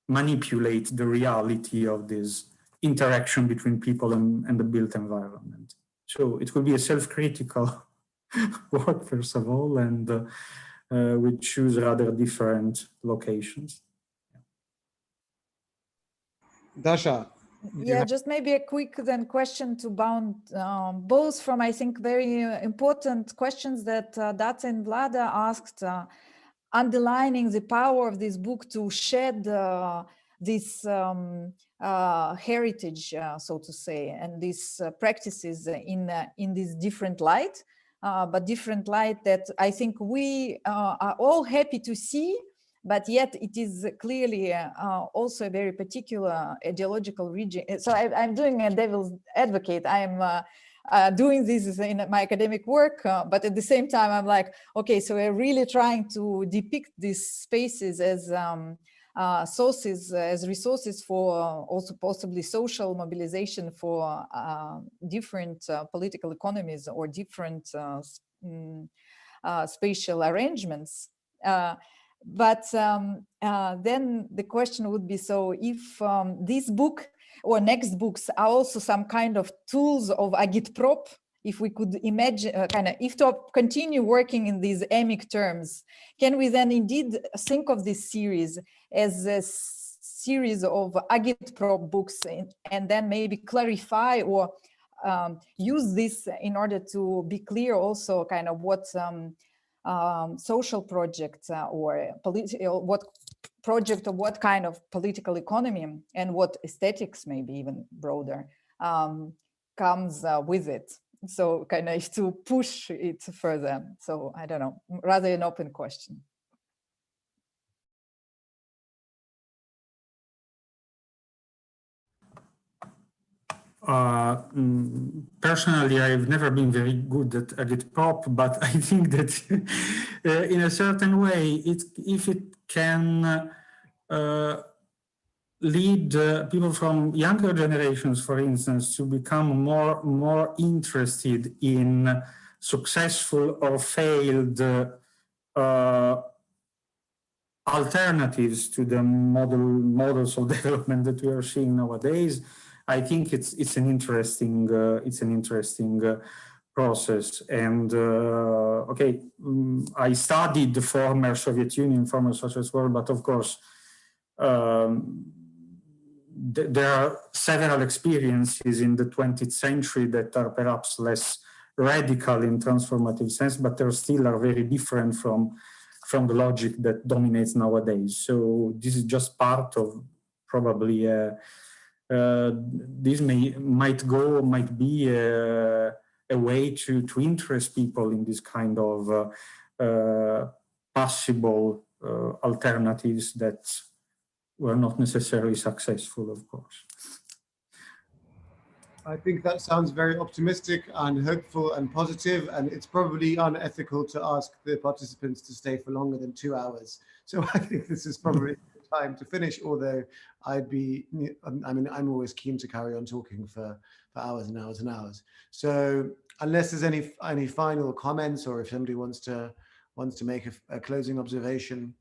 manipulate the reality of this interaction between people and the built environment. So it will be a self-critical work, first of all, and we choose rather different locations. Dasha. Yeah, just maybe a quick then question to bound both from, I think, very important questions that Datsun and Vlada asked, underlining the power of this book to shed this heritage, so to say, and these practices in this different light, but different light that I think we are all happy to see. But yet it is clearly also a very particular ideological region. So I'm doing a devil's advocate. I'm doing this in my academic work, but at the same time, I'm like, okay, so we're really trying to depict these spaces as sources, as resources for also possibly social mobilization for different political economies or different spatial arrangements. But then the question would be, so if this book or next books are also some kind of tools of agitprop, if we could imagine, if to continue working in these emic terms, can we then indeed think of this series as a series of agitprop books and then maybe clarify or use this in order to be clear also kind of what social projects or what project of what kind of political economy and what aesthetics, maybe even broader, comes with it. So kind of to push it further. So I don't know, rather an open question. Personally, I've never been very good at agitprop, but I think that in a certain way, if it can lead people from younger generations, for instance, to become more interested in successful or failed alternatives to the models of development that we are seeing nowadays, I think it's an interesting process. And okay, I studied the former Soviet Union, former socialist world, but of course there are several experiences in the 20th century that are perhaps less radical in transformative sense, but they still are very different from the logic that dominates nowadays. So this is just part of probably this might be a way to interest people in this kind of possible alternatives that were not necessarily successful, of course. I think that sounds very optimistic and hopeful and positive, and it's probably unethical to ask the participants to stay for longer than 2 hours. So I think this is probably the time to finish, although I'm always keen to carry on talking for hours and hours and hours. So unless there's any final comments, or if somebody wants to make a closing observation,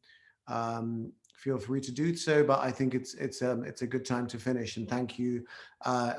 feel free to do so, but I think it's a good time to finish. And thank you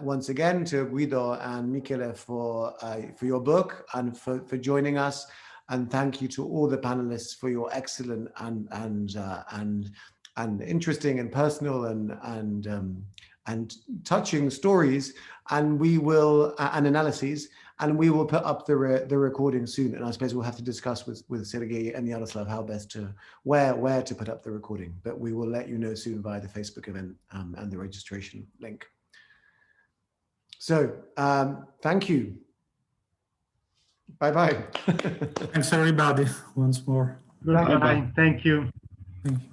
once again to Guido and Michele for your book and for joining us. And thank you to all the panelists for your excellent and interesting and personal and touching stories, and we will and analyses, and we will put up the recording soon. And I suppose we'll have to discuss with Sergei and Yaroslav how best to where to put up the recording. But we will let you know soon via the Facebook event and the registration link. So thank you. Bye bye. Thanks everybody once more. Goodbye. Thank you. Thank you.